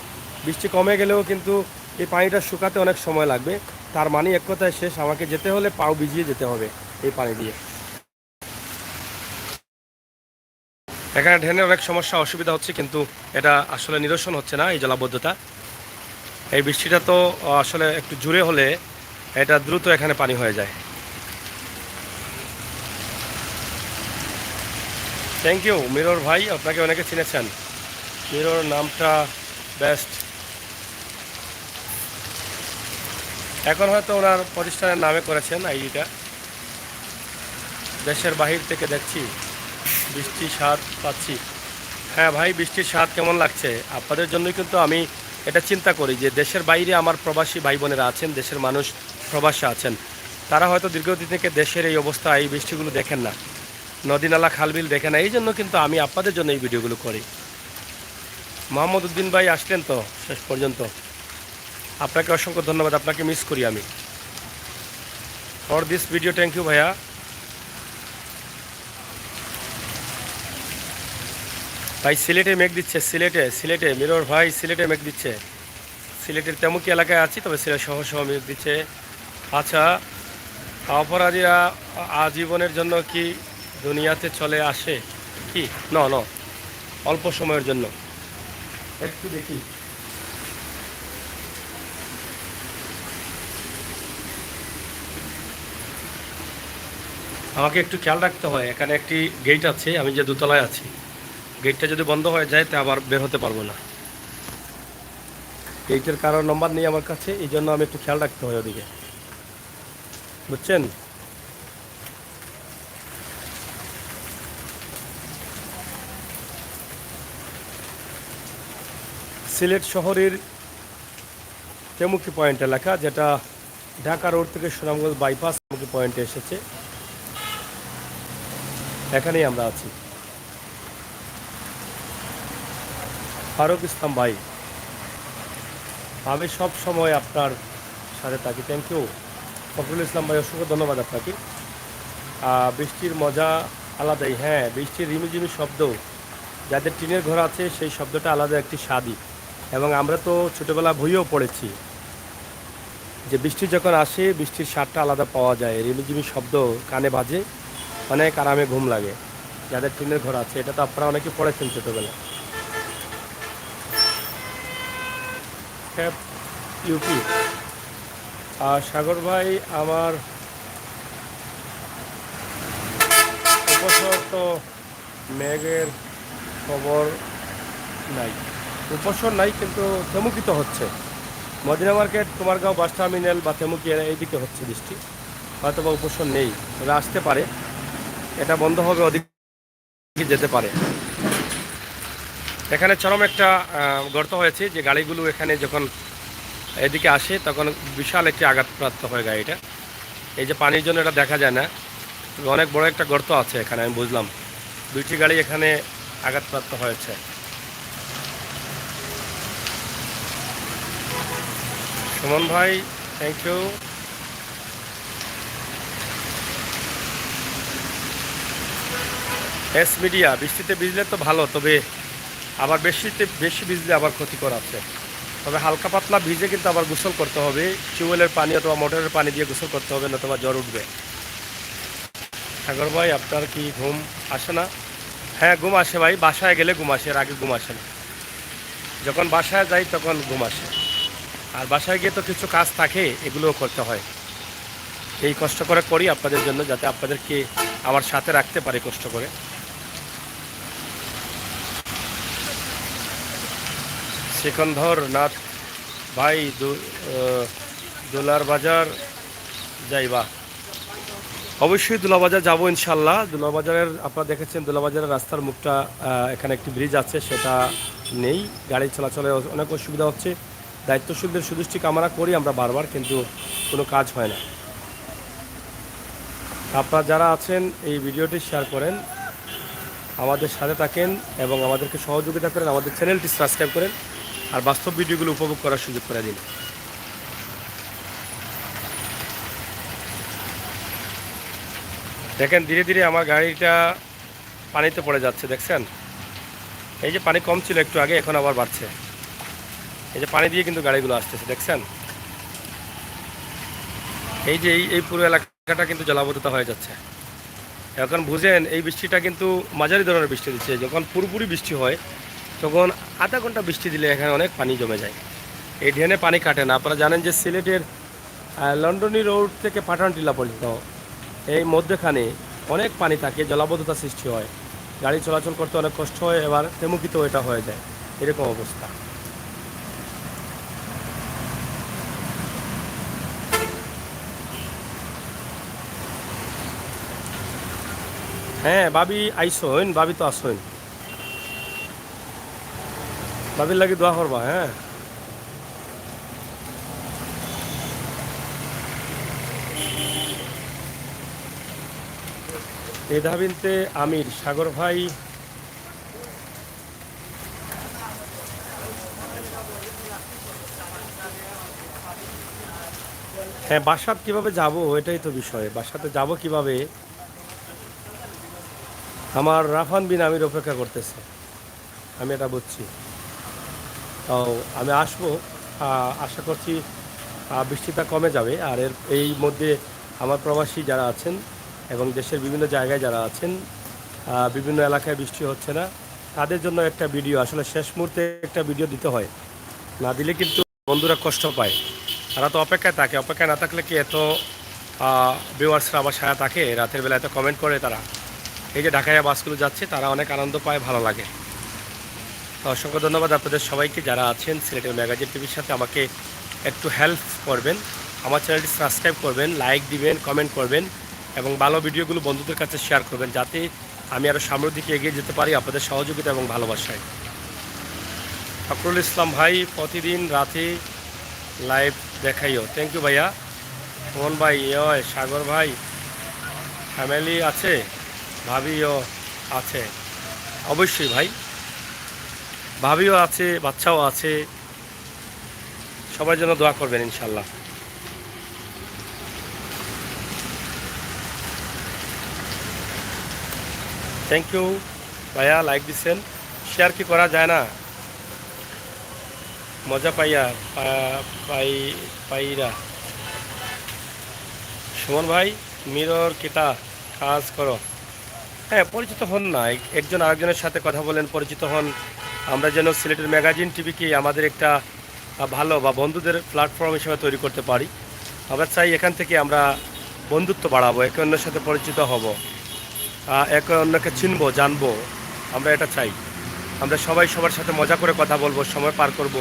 বৃষ্টি কমে গেলেও কিন্তু এই পানিটা শুকাতে অনেক সময় লাগবে তার মানে এক কথায় শেষ আমাকে যেতে হলে পাও ভিজিয়ে যেতে হবে এই পানি দিয়ে এখানে ড্রেনের অনেক সমস্যা অসুবিধা হচ্ছে কিন্তু এটা আসলে নিরসন হচ্ছে না এই জলাবদ্ধতা এই বৃষ্টিটা তো আসলে একটু জোরে হলে এটা দ্রুত এখানে পানি হয়ে যায় থ্যাংক ইউ মিরর ভাই আপনাকে অনেকে চিনেছেন মিরর নামটা বেস্ট এখন হয়তো ওনার প্রতিষ্ঠানের নামে করেছেন আইডিটা দেশের বাহির থেকে দেখছি বৃষ্টির স্বাদ পাচ্ছি হ্যাঁ ভাই বৃষ্টির স্বাদ কেমন লাগছে আপনাদের জন্যই কিন্তু আমি এটা চিন্তা করি যে দেশের বাইরে আমার প্রবাসী ভাই বোনেরা আছেন দেশের মানুষ প্রবাসে আছেন তারা হয়তো দীর্ঘদিন থেকে দেশের এই অবস্থা এই বৃষ্টিগুলো দেখেন না নদী নালা খালবিল দেখেন না এই জন্য কিন্তু আমি আপনাদের জন্য এই ভিডিওগুলো করি মোহাম্মদ উদ্দিন ভাই আসলেন তো শেষ পর্যন্ত আপনাকে অসংখ্য ধন্যবাদ আপনাকে মিস করি আমি for this video thank you ভাইয়া ভাই সিলেটে মেঘ দিচ্ছে সিলেটে মিরর ভাই সিলেটে মেঘ দিচ্ছে সিলেটের তেমুকি এলাকায় আছি তবে সিলেট সহ মেঘ দিচ্ছে আচ্ছা অপরাধীরা আজীবনের জন্য কি দুনিয়াতে চলে আসে কি ন অল্প সময়ের জন্য একটু দেখি আমাকে একটু খেয়াল রাখতে হয় এখানে একটি গেট আছে আমি যে দোতলায় আছি গেটটা যদি বন্ধ হয়ে যায় তা আবার বের হতে পারবো না গেটের কারোর নম্বর নেই আমার কাছে এই জন্য আমি একটু খেয়াল রাখতে হয় ওদিকে বুঝছেন সিলেট শহরের তেমুকি পয়েন্ট এলাকা যেটা ঢাকা রোড থেকে সুনামগঞ্জ বাইপাস তেমুকি পয়েন্টে এসেছে এখানেই আমরা আছি ফারুক ইসলাম ভাই আমি সব সময় আপনার সাথে থাকি থ্যাংক ইউ ফখরুল ইসলাম ভাই অসংখ্য ধন্যবাদ আপনাকে বৃষ্টির মজা আলাদাই হ্যাঁ বৃষ্টির রিমিঝিমি শব্দ যাদের টিনের ঘর আছে সেই শব্দটা আলাদা একটি স্বাদই এবং আমরা তো ছোটোবেলা বইও পড়েছি যে বৃষ্টি যখন আসে বৃষ্টির স্বাদটা আলাদা পাওয়া যায় রিমিঝিমি শব্দ কানে বাজে অনেক আরামে ঘুম লাগে যাদের টিনের ঘর আছে এটা তো আপনারা অনেকে পড়েছেন ছোটোবেলা ইউপি আর সাগর ভাই আমার উপসর তো মেঘের খবর নাই উপসর নাই কিন্তু তেমুকিত হচ্ছে Madina market Kumargaon bus terminal বা তেমুকি এইদিকে হচ্ছে বৃষ্টি হয়তো বা উপসর নেই তবে আসতে পারে এটা বন্ধ হবে ওদিকে যেতে পারে এখানে চরম একটা গর্ত হয়েছে যে গাড়িগুলো এখানে যখন এদিকে আসে তখন বিশাল একটি আঘাতপ্রাপ্ত হয় গাড়িটা এই যে পানির জন্য এটা দেখা যায় না তবে অনেক বড় একটা গর্ত আছে এখানে আমি বুঝলাম দুইটি গাড়ি এখানে আঘাতপ্রাপ্ত হয়েছে সুমন ভাই থ্যাংক ইউ এস মিডিয়া বৃষ্টিতে ভিজলে তো ভালো তবে আবার বেশি ভিজলে আবার ক্ষতিকর আছে তবে হালকা পাতলা ভিজে কিন্তু আবার গোসল করতে হবে টিউবওয়েলের পানি অথবা মোটরের পানি দিয়ে গোসল করতে হবে নতুবা জ্বর উঠবে সাগর ভাই আপনার কি ঘুম আসে না হ্যাঁ ঘুম আসে ভাই, বাসায় গেলে ঘুম আসে, এর আগে ঘুম আসে না। যখন বাসায় যাই তখন ঘুম আসে। আর বাসায় গিয়ে তো কিছু কাজ থাকে, এগুলোও করতে হয়। এই কষ্ট করে করি আপনাদের জন্য, যাতে আপনাদেরকে আমার সাথে রাখতে পারি কষ্ট করে। সিকন্দর নাথ ভাই দোলার বাজার যাইবা? অবশ্যই দুলাবাজার যাবো ইনশাল্লাহ। দুলাবাজারের আপনারা দেখেছেন, দুলাবাজারের রাস্তার মুখটা এখানে একটি ব্রিজ আছে, সেটা নেই, গাড়ি চলাচলে অনেক অসুবিধা হচ্ছে। দায়িত্বশীলদের সুদৃষ্টি কামনা করি আমরা বারবার, কিন্তু কোনো কাজ হয় না। আপনারা যারা আছেন এই ভিডিওটি শেয়ার করেন, আমাদের সাথে থাকেন এবং আমাদেরকে সহযোগিতা করেন, আমাদের চ্যানেলটি সাবস্ক্রাইব করেন, আর বাস্তব ভিডিওগুলো উপভোগ করার সুযোগ করে দিন। দেখেন ধীরে ধীরে আমার গাড়িটা পানিতে পড়ে যাচ্ছে, দেখছেন? এই যে পানি কম ছিল একটু আগে, এখন আবার বাড়ছে। এই যে পানি দিয়ে কিন্তু গাড়িগুলো আসতেছে, দেখছেন? এই যে এই পুরো এলাকাটা কিন্তু জলাবদ্ধতা হয়ে যাচ্ছে। এখন বুঝেন, এই বৃষ্টিটা কিন্তু মাঝারি ধরনের বৃষ্টি দিচ্ছে। যখন পুরোপুরি বৃষ্টি হয় তখন আধা ঘন্টা বৃষ্টি দিলে এখানে অনেক পানি জমে যায়। এই ড্রেনে পানি কাটে না। আপনারা জানেন যে সিলেটের লন্ডনী রোড থেকে পাঠানটিলা পর্যন্ত এই মধ্যখানে অনেক পানি থাকে, জলাবদ্ধতা সৃষ্টি হয়, গাড়ি চলাচল করতে অনেক কষ্ট হয়, এবার তেমুকিত এটা হয়ে যায়, এরকম অবস্থা। হ্যাঁ ভাবি আইসইন, ভাবি তো আসইন, ভাবির লাগে দোয়া করবা। হ্যাঁ মেধাবিনতে আমির, সাগর ভাই হ্যাঁ বাসাত কিভাবে যাব, এটাই তো বিষয়, বাসাতে যাব কিভাবে। আমার রাফান বিন আমির অপেক্ষা করতেছে, আমি এটা বুঝছি। তো আমি আসবো, আশা করছি বৃষ্টিটা কমে যাবে। আর এই মধ্যে আমার প্রবাসী যারা আছেন এবং দেশের বিভিন্ন জায়গায় যারা আছেন, বিভিন্ন এলাকায় বৃষ্টি হচ্ছে না, তাদের জন্য একটা ভিডিও, আসলে শেষ মুহূর্তে একটা ভিডিও দিতে হয়, না দিলে কিন্তু বন্ধুরা কষ্ট পায়। তারা তো অপেক্ষায় থাকে, অপেক্ষায় না থাকলে কি এত ভিউয়ার্সরা আবার সায়া থাকে, রাতের বেলা এত কমেন্ট করে তারা। এই যে ঢাকায় বাসগুলো যাচ্ছে, তারা অনেক আনন্দ পায়, ভালো লাগে। তো অসংখ্য ধন্যবাদ আপনাদের সবাইকে যারা আছেন সিলেটের ম্যাগাজিন টিভির সাথে। আমাকে একটু হেল্প করবেন, আমার চ্যানেলটি সাবস্ক্রাইব করবেন, লাইক দিবেন, কমেন্ট করবেন এবং ভালো ভিডিওগুলো বন্ধুদের কাছে শেয়ার করবেন, যাতে আমি আরও সামনের দিকে এগিয়ে যেতে পারি আপনাদের সহযোগিতা এবং ভালোবাসায়। ফখরুল ইসলাম ভাই, প্রতিদিন রাতে লাইভ দেখাইও। থ্যাংক ইউ ভাইয়া। মোহন ভাই, সাগর ভাই, ফ্যামিলি আছে, ভাবিও আছে? অবশ্যই ভাই, ভাবিও আছে, বাচ্চাও আছে, সবার জন্য দোয়া করবেন ইনশাল্লাহ। থ্যাংক ইউ ভাইয়া, লাইক দিচ্ছেন, শেয়ার কি করা যায় না? মজা পাইয়া পাইরা সুমন ভাই, মিরর কিতা কাজ করো? হ্যাঁ পরিচিত হন না, একজন আরেকজনের সাথে কথা বলেন, পরিচিত হন। আমরা যেন সিলেটের ম্যাগাজিন টিভিকে আমাদের একটা ভালো বা বন্ধুদের প্ল্যাটফর্ম হিসেবে তৈরি করতে পারি। আমরা চাই এখান থেকে আমরা বন্ধুত্ব বাড়াবো, একে অন্যের সাথে পরিচিত হব, একে অন্যকে চিনবো, জানবো, আমরা এটা চাই। আমরা সবাই সবার সাথে মজা করে কথা বলবো, সময় পার করব,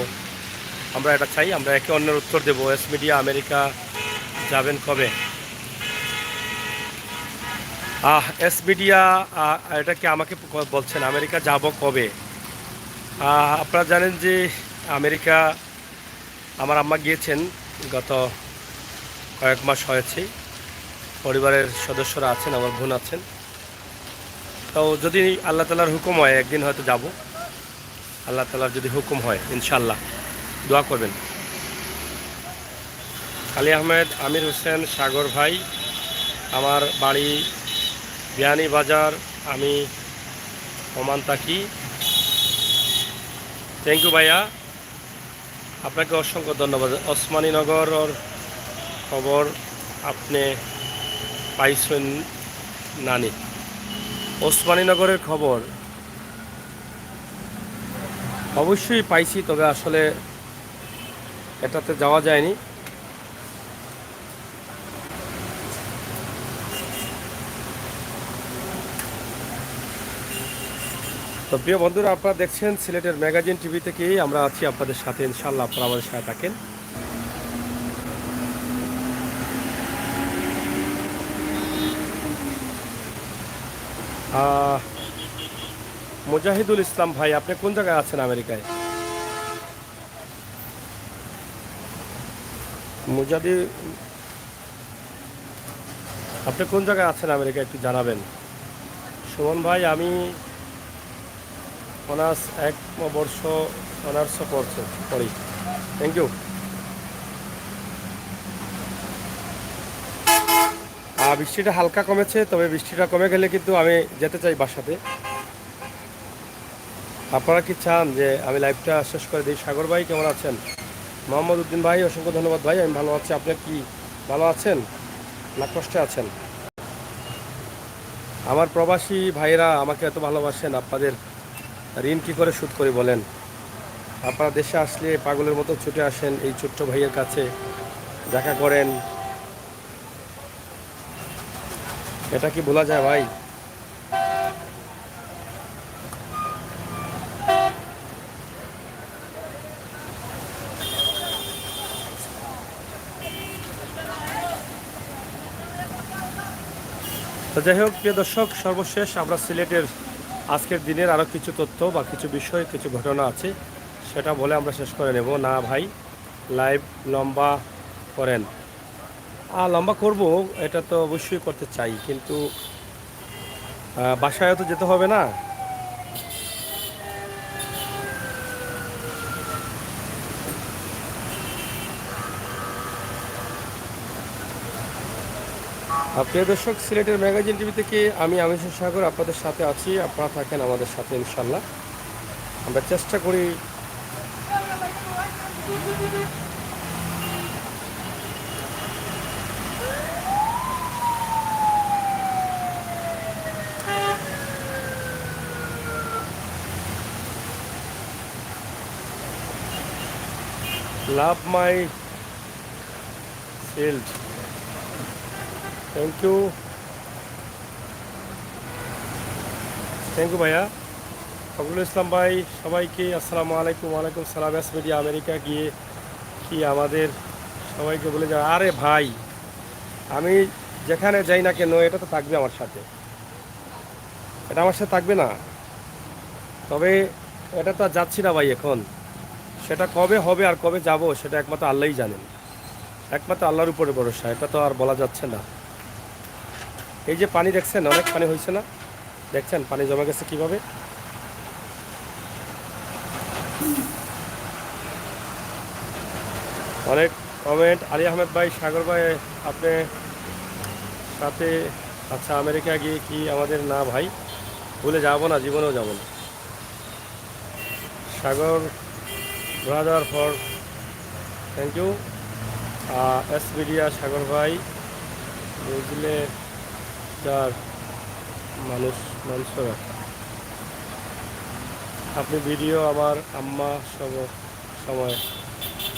আমরা এটা চাই। আমরা একে অন্যের উত্তর দেবো। এস মিডিয়া আমেরিকা যাবেন কবে? এস মিডিয়া এটা কি আমাকে বলছেন আমেরিকা যাব কবে? আপনারা জানেন যে আমেরিকা আমার আম্মা গিয়েছেন গত কয়েক মাস হয়েছে, পরিবারের সদস্যরা আছেন, আমার বোন আছেন। তো যদি আল্লাহ তালার হুকুম হয় একদিন হয়তো যাব, আল্লাহ তালার যদি হুকুম হয় ইনশাল্লাহ, দোয়া করবেন। আলী আহমেদ, আমির হোসেন, সাগর ভাই, আমার বাড়ি বিয়ানীবাজার, আমি ওমান থাকি। থ্যাংক ইউ ভাইয়া, আপনাকে অসংখ্য ধন্যবাদ। ওসমানীনগরের খবর আপনি পাইছেন নানি? ওসমানীনগরের খবর অবশ্যই পাইছি, তবে আসলে এটাতে যাওয়া যায়নি। তো প্রিয় বন্ধুরা, আপনারা দেখছেন সিলেটের ম্যাগাজিন টিভি থেকেই আমরা আছি আপনাদের সাথে, ইনশাল্লাহ আপনারা আমাদের সাথে থাকেন। মুজাহিদুল ইসলাম ভাই, আপনি কোন জায়গায় আছেন আমেরিকায়? মুজাদি, আপনি কোন জায়গায় আছেন আমেরিকায় একটু জানাবেন। সুমন ভাই, আমি অনার্স 1 বর্ষ অনার্স পড়ি। Thank you. বৃষ্টিটা হালকা কমেছে, তবে বৃষ্টিটা কমে গেলে কিন্তু আমি যেতে চাই বাসাতে। আপনারা কি চান যে আমি লাইভটা শেষ করে দিই? সাগর ভাই কেমন আছেন? মোহাম্মদ উদ্দিন ভাই, অসংখ্য ধন্যবাদ ভাই, আমি ভালো আছি। আপনি কি ভালো আছেন না কষ্টে আছেন? আমার প্রবাসী ভাইরা আমাকে এত ভালোবাসেন, আপনাদের ঋণ কী করে শোধ করি বলেন? আপনারা দেশে আসলে পাগলের মতো ছুটে আসেন এই ছোট্ট ভাইয়ের কাছে, দেখা করেন, এটা কি ভোলা যায় ভাই? তো যাই হোক প্রিয় দর্শক, সর্বশেষ আমরা সিলেটের আজকের দিনের আরও কিছু তথ্য বা কিছু বিষয়, কিছু ঘটনা আছে, সেটা বলে আমরা শেষ করে নেব। না ভাই, লাইভ লম্বা করেন। লম্বা করব, এটা তো অবশ্যই করতে চাই, কিন্তু বাসায় তো যেতে হবে না। প্রিয় দর্শক, সিলেটের ম্যাগাজিন টিভি থেকে আমি আমিনুল সাগর আপনাদের সাথে আছি। আপনারা থাকেন আমাদের সাথে, ইনশাল্লাহ আমরা চেষ্টা করি love my field. Thank you, thank you ভাইয়া। ফখরুল ইসলাম ভাই, সবাইকে আসসালামু আলাইকুম। ওয়ালাইকুম সালাম। এস মিডিয়া আমেরিকা গিয়ে কি আমাদের সবাইকে বলে যাওয়া? আরে ভাই, আমি যেখানে যাই না কেন এটা তো থাকবে আমার সাথে, এটা আমার সাথে থাকবে না? তবে এটা তো আর যাচ্ছি না ভাই এখন, সেটা কবে হবে আর কবে যাব সেটা একমাত্র আল্লাহই জানেন, একমাত্র আল্লাহর উপরে ভরসা, এটা তো আর বলা যাচ্ছে না। এই যে পানি দেখছেন, অনেক পানি হয়েছে না? দেখছেন পানি জমে গেছে কিভাবে? অনেক কমেন্ট। আলী আহমেদ ভাই, সাগর ভাই, আপনি সাথে আচ্ছা আমেরিকা গিয়ে কি আমাদের? না ভাই, ভুলে যাব না, জীবনেও যাব না। Sagar brother for, thank you. S media Sagar ভাই, বুঝলে যার মানুষ মানুষরা, আপনি ভিডিও আমার আম্মা সব সময়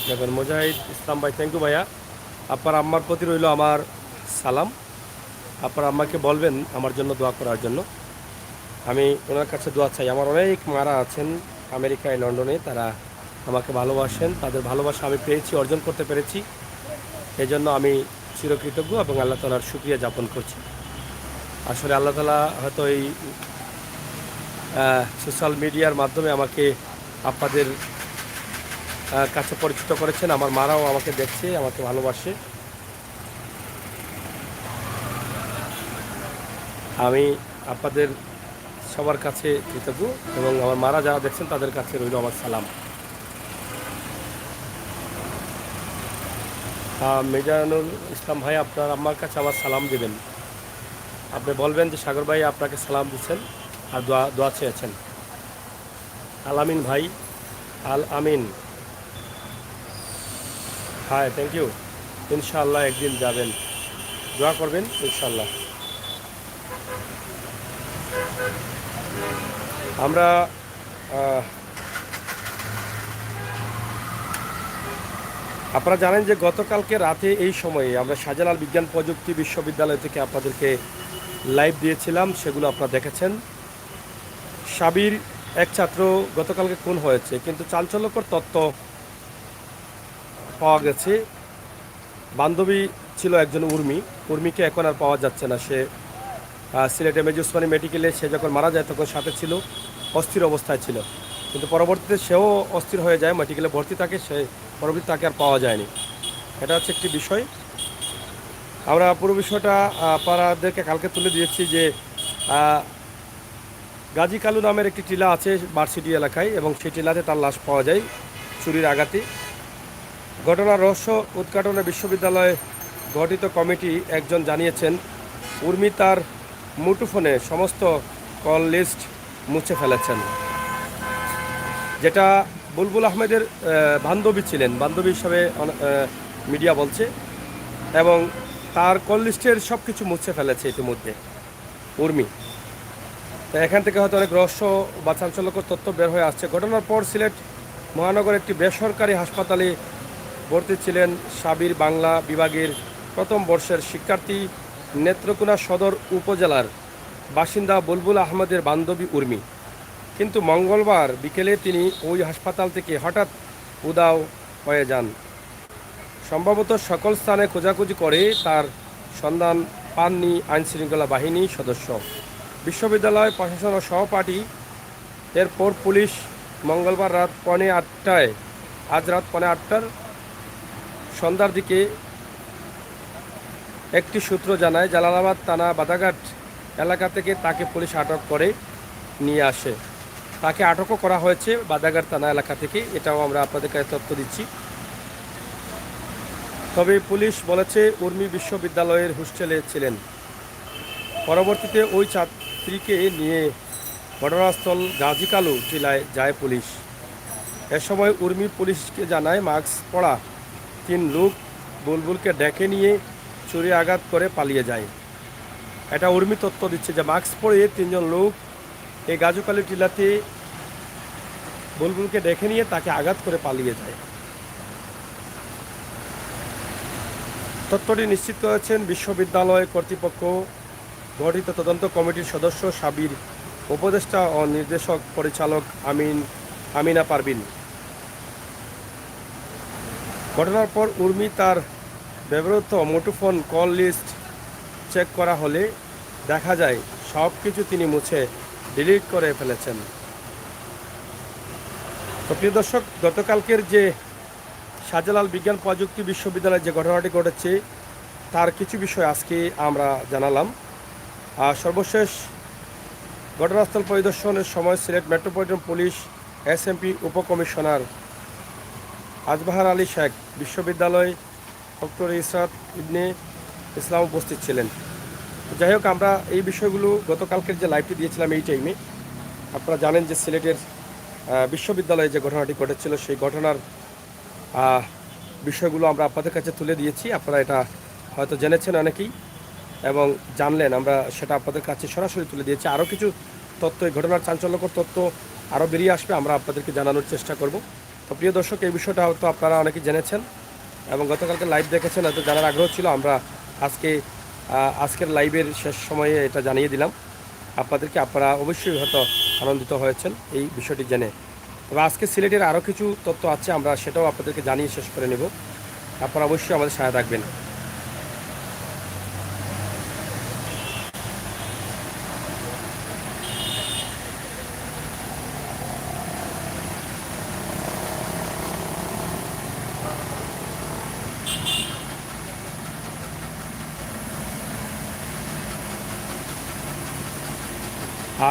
দেখবেন। মুজাহিদ ইসলাম ভাই, থ্যাংক ইউ ভাইয়া। আপনার আম্মার প্রতি রইল আমার সালাম। আপনার আম্মাকে বলবেন আমার জন্য দোয়া করার জন্য, আমি ওনার কাছে দোয়া চাই। আমার অনেক মারা আছেন আমেরিকায়, লন্ডনে, তারা আমাকে ভালোবাসেন, তাদের ভালোবাসা আমি পেয়েছি, অর্জন করতে পেরেছি, এই জন্য আমি চিরকৃতজ্ঞ এবং আল্লাহ তালার শুকরিয়া যাপন করছি। আসলে আল্লাহ তালা হয়তো এই সোশ্যাল মিডিয়ার মাধ্যমে আমাকে আপনাদের কাছে পরিচিত করেছেন। আমার মারাও আমাকে দেখছে, আমাকে ভালোবাসে। আমি আপনাদের সবার কাছে কৃতজ্ঞ এবং আমার মারা যারা দেখছেন তাদের কাছে রইল আমার সালাম। মিজানুল ইসলাম ভাই, আপনার আম্মার কাছে আমার সালাম দেবেন, আপনি বলবেন যে সাগর ভাই আপনাকে সালাম দিচ্ছেন আর দোয়া দোয়া চেয়েছেন। আল আমিন ভাই, আল আমিন, হাই, থ্যাংক ইউ। ইনশাআল্লাহ একদিন যাবেন, দোয়া করবেন ইনশাআল্লাহ। আমরা আপনারা জানেন যে গতকালকে রাতে এই সময়ে আমরা শাহজালাল বিজ্ঞান প্রযুক্তি বিশ্ববিদ্যালয় থেকে আপনাদেরকে লাইভ দিয়েছিলাম, সেগুলো আপনারা দেখেছেন। সাবির এক ছাত্র গতকালকে খুন হয়েছে, কিন্তু চাঞ্চল্যকর তথ্য পাওয়া গেছে। বান্ধবী ছিল একজন উর্মিকে এখন আর পাওয়া যাচ্ছে না। সে সিলেটে মেজর ওসমানী মেডিকেলে সে যখন মারা যায় তখন সাথে ছিল, অস্থির অবস্থায় ছিল, কিন্তু পরবর্তীতে সেও অস্থির হয়ে যায়, মেডিকেলে ভর্তি থাকে, সে পরবর্তীতে তাকে আর পাওয়া যায়নি। এটা হচ্ছে একটি বিষয়। আমরা পুরো বিষয়টা আপনাদেরকে কালকে তুলে দিয়েছি যে গাজী কালু নামের একটি টিলা আছে ভার্সিটি এলাকায়, এবং সেই টিলাতে তার লাশ পাওয়া যায় চুরির আঘাতে। ঘটনার রহস্য উদ্ঘাটনে বিশ্ববিদ্যালয়ে গঠিত কমিটি একজন জানিয়েছেন, উর্মি তার মুঠোফোনে সমস্ত কল লিস্ট মুছে ফেলেছেন, যেটা বুলবুল আহমেদের বান্ধবী ছিলেন, বান্ধবী হিসাবে মিডিয়া বলছে, এবং তার কল লিস্টের সব কিছু মুছে ফেলেছে ইতিমধ্যে উর্মি। তো এখান থেকে হয়তো অনেক রহস্য বা চাঞ্চল্যকর তথ্য বের হয়ে আসছে। ঘটনার পর সিলেট মহানগর একটি বেসরকারি হাসপাতালে ভর্তি ছিলেন সাবির বাংলা বিভাগের প্রথম বর্ষের শিক্ষার্থী, নেত্রকোনা সদর উপজেলার বাসিন্দা বুলবুল আহমেদের বান্ধবী উর্মি। কিন্তু মঙ্গলবার বিকেলে তিনি ওই হাসপাতাল থেকে হঠাৎ উধাও হয়ে যান। সম্ভবত সকল স্থানে খোঁজাখুঁজি করে তার সন্ধান পাননি আইনশৃঙ্খলা বাহিনী সদস্য, বিশ্ববিদ্যালয় প্রশাসন ও সহপাঠী। এরপর পুলিশ মঙ্গলবার রাত 8:30 আজ রাত 8:30 সন্ধ্যার দিকে একটি সূত্র জানায়, জালালাবাদ থানা বাদাঘাট এলাকা থেকে তাকে পুলিশ আটক করে নিয়ে আসে। তাকে আটকও করা হয়েছে বাদাঘাট থানা এলাকা থেকে, এটাও আমরা আপনাদের কাছে তথ্য দিচ্ছি। তবে পুলিশ বলেছে উর্মি বিশ্ববিদ্যালয়ের হোস্টেলে ছিলেন। পরবর্তীতে ওই ছাত্রীকে নিয়ে ঘটনাস্থল গাজী কালু টিলায় যায় পুলিশ। এ সময় উর্মি পুলিশকে জানায়, মাস্ক পরা 3 লোক বুলবুলকে ডেকে নিয়ে ছুরি আঘাত করে পালিয়ে যায়। এটা উর্মি তথ্য দিচ্ছে যে মাস্ক পরে 3 জন লোক এই গাজুকালু টিলাতে বুলবুলকে ডেকে নিয়ে তাকে আঘাত করে পালিয়ে যায়। তথ্যটি নিশ্চিত করেছেন বিশ্ববিদ্যালয় কর্তৃপক্ষ গঠিত তদন্ত কমিটির সদস্য সাবির উপদেষ্টা ও নির্দেশক পরিচালক আমিনা পারভিন। ঘটনার পর উর্মি তার ব্যবহৃত মুঠোফোন কল লিস্ট চেক করা হলে দেখা যায় সব কিছু তিনি মুছে ডিলিট করে ফেলেছেন। তো প্রিয় দর্শক, গতকালকের যে শাহজালাল বিজ্ঞান প্রযুক্তি বিশ্ববিদ্যালয়ে যে ঘটনাটি ঘটেছে তার কিছু বিষয় আজকে আমরা জানালাম। আর সর্বশেষ ঘটনাস্থল পরিদর্শনের সময় সিলেট মেট্রোপলিটন পুলিশ এসএমপি উপকমিশনার আজবাহার আলী শেখ, বিশ্ববিদ্যালয় ডক্টর ইসরাত ইবনে ইসলাম উপস্থিত ছিলেন। যাই হোক, আমরা এই বিষয়গুলো গতকালকের যে লাইভটি দিয়েছিলাম এই টাইমে, আপনারা জানেন যে সিলেটের বিশ্ববিদ্যালয়ে যে ঘটনাটি ঘটেছিল সেই ঘটনার বিষয়গুলো আমরা আপনাদের কাছে তুলে দিয়েছি। আপনারা এটা হয়তো জেনেছেন অনেকেই, এবং জানলেন, আমরা সেটা আপনাদের কাছে সরাসরি তুলে দিয়েছি। আরও কিছু তথ্য, এই ঘটনার চাঞ্চল্যকর তথ্য আরও বেরিয়ে আসবে, আমরা আপনাদেরকে জানানোর চেষ্টা করব। তো প্রিয় দর্শক, এই বিষয়টা হয়তো আপনারা অনেকেই জেনেছেন এবং গতকালকে লাইভ দেখেছেন, হয়তো জানার আগ্রহ ছিল। আমরা আজকের লাইভের শেষ সময়ে এটা জানিয়ে দিলাম আপনাদেরকে। আপনারা অবশ্যই হয়তো আনন্দিত হয়েছেন এই বিষয়টি জেনে। তবে আজকে সিলেটের আরও কিছু তথ্য আছে, আমরা সেটাও আপনাদেরকে জানিয়ে শেষ করে নেব। আপনারা অবশ্যই আমাদের সাথে থাকবেন।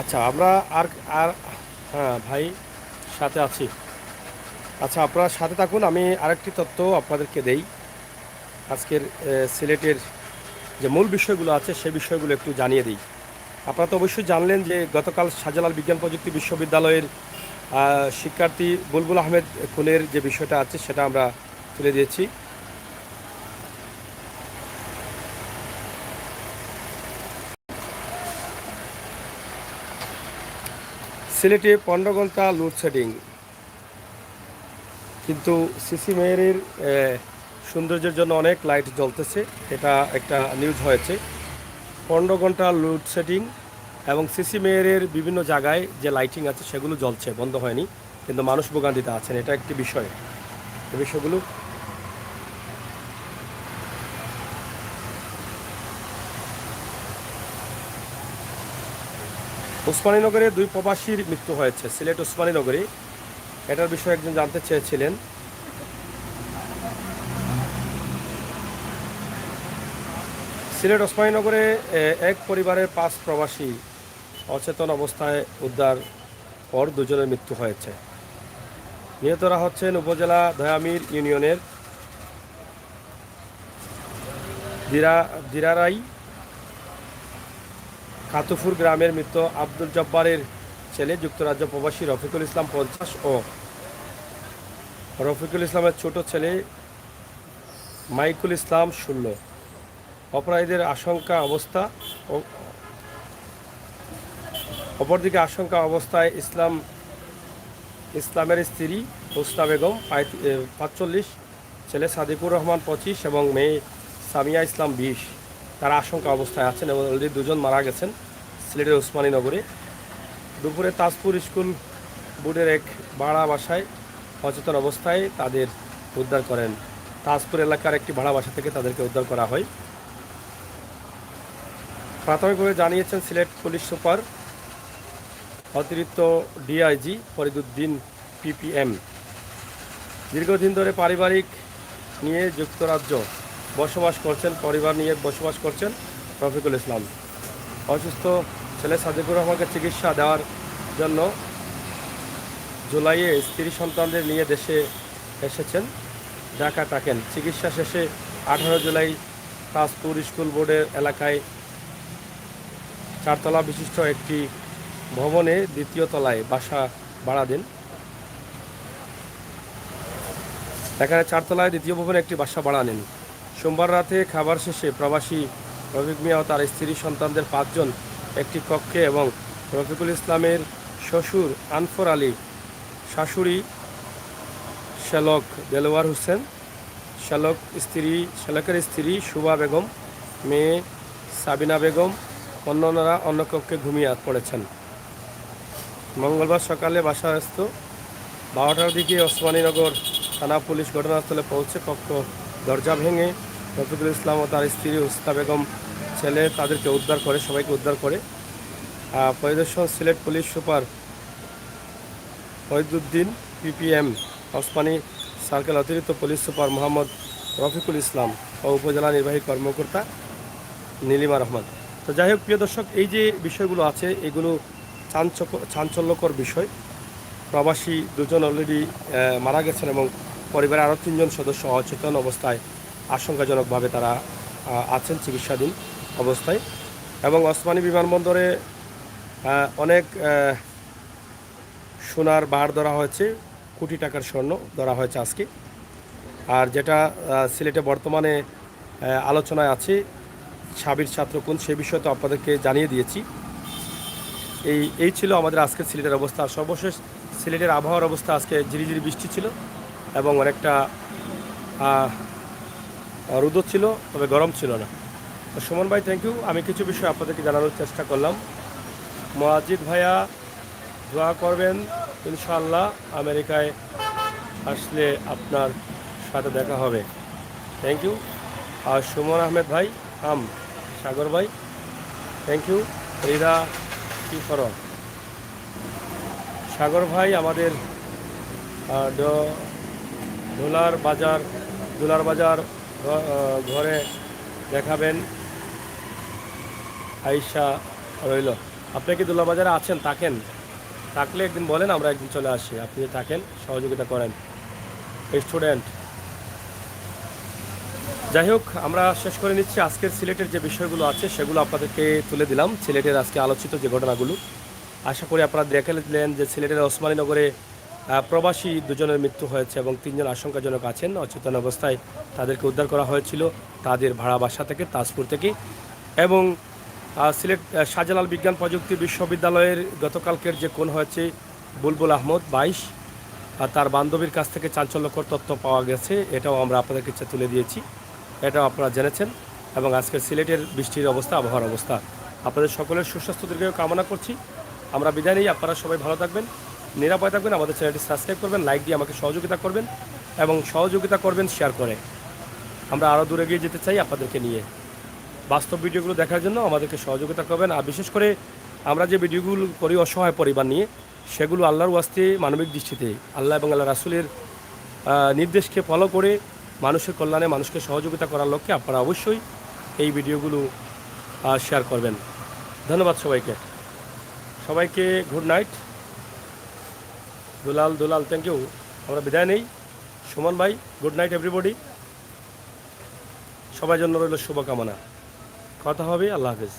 আচ্ছা, আমরা আর আর হ্যাঁ ভাই, সাথে আছি। আচ্ছা, আপনারা সাথে থাকুন, আমি আরেকটি তথ্য আপনাদেরকে দেই। আজকের সিলেটের যে মূল বিষয়গুলো আছে সেই বিষয়গুলো একটু জানিয়ে দিই। আপনারা তো অবশ্যই জানলেন যে গতকাল শাহজালাল বিজ্ঞান প্রযুক্তি বিশ্ববিদ্যালয়ের শিক্ষার্থী বুলবুল আহমেদ খুনের যে বিষয়টা আছে সেটা আমরা তুলে দিয়েছি। সিলেটে 15 ঘন্টা লোডশেডিং। কিন্তু সিসি মেয়েরের সৌন্দর্যের জন্য অনেক লাইট জ্বলতেছে, এটা একটা নিউজ হয়েছে। 15 ঘন্টা লোডশেডিং এবং সিসি মেয়েরের বিভিন্ন জায়গায় যে লাইটিং আছে সেগুলো জ্বলছে, বন্ধ হয়নি, কিন্তু মানুষ ভোগান্তিতে আছেন, এটা একটি বিষয়। এই বিষয়গুলো ওসমানীনগরে 2 প্রবাসীর মৃত্যু হয়েছে, সিলেট ওসমানীনগরে। এটার বিষয়ে একজন জানতে চেয়েছিলেন। সিলেট ওসমানীনগরে এক পরিবারের 5 প্রবাসী অচেতন অবস্থায় উদ্ধার পর 2 জনের মৃত্যু হয়েছে। নিহতরা হচ্ছেন উপজেলা দয়ামির ইউনিয়নের দিরারাই কাতুফুর গ্রামের মৃত আব্দুল জব্বারের ছেলে যুক্তরাজ্য প্রবাসী রফিকুল ইসলাম 50 ও রফিকুল ইসলামের ছোট ছেলে মাইকুল ইসলাম 16। অপরাধীদের অপরদিকে আশঙ্কা অবস্থায় ইসলামের স্ত্রী হোসনা বেগম 45, ছেলে সাদিকুর রহমান 25 এবং মেয়ে সামিয়া ইসলাম 20 তারা আশঙ্কা অবস্থায় আছেন এবং অলরেডি 2 জন মারা গেছেন সিলেটের ওসমানীনগরে। দুপুরে তাজপুর স্কুল বোর্ডের এক ভাড়া বাসায় অচেতন অবস্থায় তাদের উদ্ধার করেন। তাজপুর এলাকার একটি ভাড়া বাসা থেকে তাদেরকে উদ্ধার করা হয়। প্রাথমিকভাবে জানিয়েছেন সিলেট পুলিশ সুপার অতিরিক্ত ডিআইজি ফরিদুদ্দিন পিপিএম। দীর্ঘদিন ধরে পরিবার নিয়ে বসবাস করছেন রফিকুল ইসলাম। অসুস্থ ছেলে সাদিকুর রহমানকে চিকিৎসা দেওয়ার জন্য জুলাইয়ে স্ত্রী সন্তানদের নিয়ে দেশে এসেছেন, ঢাকা থাকেন। চিকিৎসা শেষে 18 জুলাই তাজপুর স্কুল বোর্ডের এলাকায় 4 তলা বিশিষ্ট একটি ভবনে 2য় তলায় বাসা ভাড়া দেন। এখানে 4 তলায় 2য় ভবনে একটি বাসা ভাড়া নেন। সোমবার রাতে খাবার শেষে প্রবাসী রফিক মিয়া ও তার স্ত্রী সন্তানদের 5 জন একটি কক্ষে এবং রফিকুল ইসলামের শ্বশুর আনফর আলী, শাশুড়ি শ্যালক দেলোয়ার হোসেন, শ্যালকের স্ত্রী শুভা বেগম, মেয়ে সাবিনা বেগম অন্যরা অন্য কক্ষে ঘুমিয়ে পড়েছেন। মঙ্গলবার সকালে বাসাস্থ 12টার দিকে ওসমানীনগর থানা পুলিশ ঘটনাস্থলে পৌঁছে কক্ষ দরজা ভেঙে রফিকুল ইসলাম ও তার স্ত্রী হোসনা বেগম ছেলে তাদেরকে সবাইকে উদ্ধার করে। পরিদর্শন Sylhet police super Fariduddin PPM, Osmani circle অতিরিক্ত পুলিশ সুপার মোহাম্মদ রফিকুল ইসলাম ও উপজেলা নির্বাহী কর্মকর্তা নীলিমা রহমান। তো যাই হোক প্রিয় দর্শক, এই যে বিষয়গুলো আছে এগুলো চাঞ্চল্যকর বিষয়। প্রবাসী 2 জন অলরেডি মারা গেছেন এবং পরিবারের আরও 3 জন সদস্য অচেতন অবস্থায় আশঙ্কাজনকভাবে তারা আছেন চিকিৎসাধীন অবস্থায়। এবং ওসমানী বিমানবন্দরে অনেক সোনার বার ধরা হয়েছে, কোটি টাকার স্বর্ণ ধরা হয়েছে আজকে। আর যেটা সিলেটে বর্তমানে আলোচনায় আছে সাবির ছাত্র কোন, সেই বিষয়ে তো আপনাদেরকে জানিয়ে দিয়েছি। এই ছিল আমাদের আজকের সিলেটের অবস্থা। সর্বশেষ সিলেটের আবহাওয়ার অবস্থা আজকে ঝিরিঝিরি বৃষ্টি ছিল এবং অনেকটা রোদ ছিল, তবে গরম ছিল না। তো সুমন ভাই, থ্যাংক ইউ। আমি কিছু বিষয় আপনাদেরকে জানানোর চেষ্টা করলাম। মোয়াজিদ ভাইয়া দোয়া করবেন, ইনশাআল্লাহ আমেরিকায় আসলে আপনার সাথে দেখা হবে। Thank you. আর সুমন আহমেদ ভাই, সাগর ভাই, থ্যাংক ইউ। রিদা কি করো সাগর ভাই, আমাদের দোলার বাজার ঘরে দেখাবেন, আইসা রইল। আপনি কি দোলার বাজারে আছেন? থাকলে একদিন বলেন, আমরা একদিন চলে আসি। আপনি থাকেন, সহযোগিতা করেন। স্টুডেন্ট, যাই হোক, আমরা শেষ করে নিচ্ছি। আজকের সিলেটের যে বিষয়গুলো আছে সেগুলো আপনাদেরকে তুলে দিলাম, সিলেটের আজকে আলোচিত যে ঘটনাগুলো। আশা করি আপনারা দেখলেন যে সিলেটের ওসমানীনগরে প্রবাসী 2 জনের মৃত্যু হয়েছে এবং 3 জন আশঙ্কাজনক আছেন অচেতন অবস্থায়। তাদেরকে উদ্ধার করা হয়েছিল তাদের ভাড়া বাসা থেকে, তাজপুর থেকে। এবং সিলেট শাহজালাল বিজ্ঞান প্রযুক্তি বিশ্ববিদ্যালয়ের গতকালকের যে খুন হয়েছে বুলবুল আহমদ 22, আর তার বান্ধবীর কাছ থেকে চাঞ্চল্যকর তথ্য পাওয়া গেছে, এটাও আমরা আপনাদের কাছে তুলে দিয়েছি, এটাও আপনারা জেনেছেন। এবং আজকের সিলেটের বৃষ্টির অবস্থা, আবহাওয়ার অবস্থা, আপনাদের সকলের সুস্বাস্থ্য দীর্ঘায়ু কামনা করছি। আমরা বিদায় নিই, আপনারা সবাই ভালো থাকবেন, নিরাপদে থাকবেন, আমাদের চ্যানেলটি সাবস্ক্রাইব করবেন, লাইক দিয়ে আমাকে সহযোগিতা করবেন এবং সহযোগিতা করবেন শেয়ার করে। আমরা আরও দূরে গিয়ে যেতে চাই আপনাদেরকে নিয়ে। বাস্তব ভিডিওগুলো দেখার জন্য আমাদেরকে সহযোগিতা করবেন। আর বিশেষ করে আমরা যে ভিডিওগুলো করি অসহায় পরিবার নিয়ে, সেগুলো আল্লাহর ওয়াস্তে মানবিক দৃষ্টিতে আল্লাহ এবং আল্লাহ রাসূলের নির্দেশকে ফলো করে মানুষের কল্যাণে মানুষকে সহযোগিতা করার লক্ষ্যে আপনারা অবশ্যই এই ভিডিওগুলো শেয়ার করবেন। ধন্যবাদ সবাইকে, সবাইকে good night. Dulal thank you. আমরা বিদায় নেই। সুমন ভাই, গুড নাইট এভরিবডি। সবার জন্য রইল শুভকামনা। কথা হবে, আল্লাহ হাফেজ।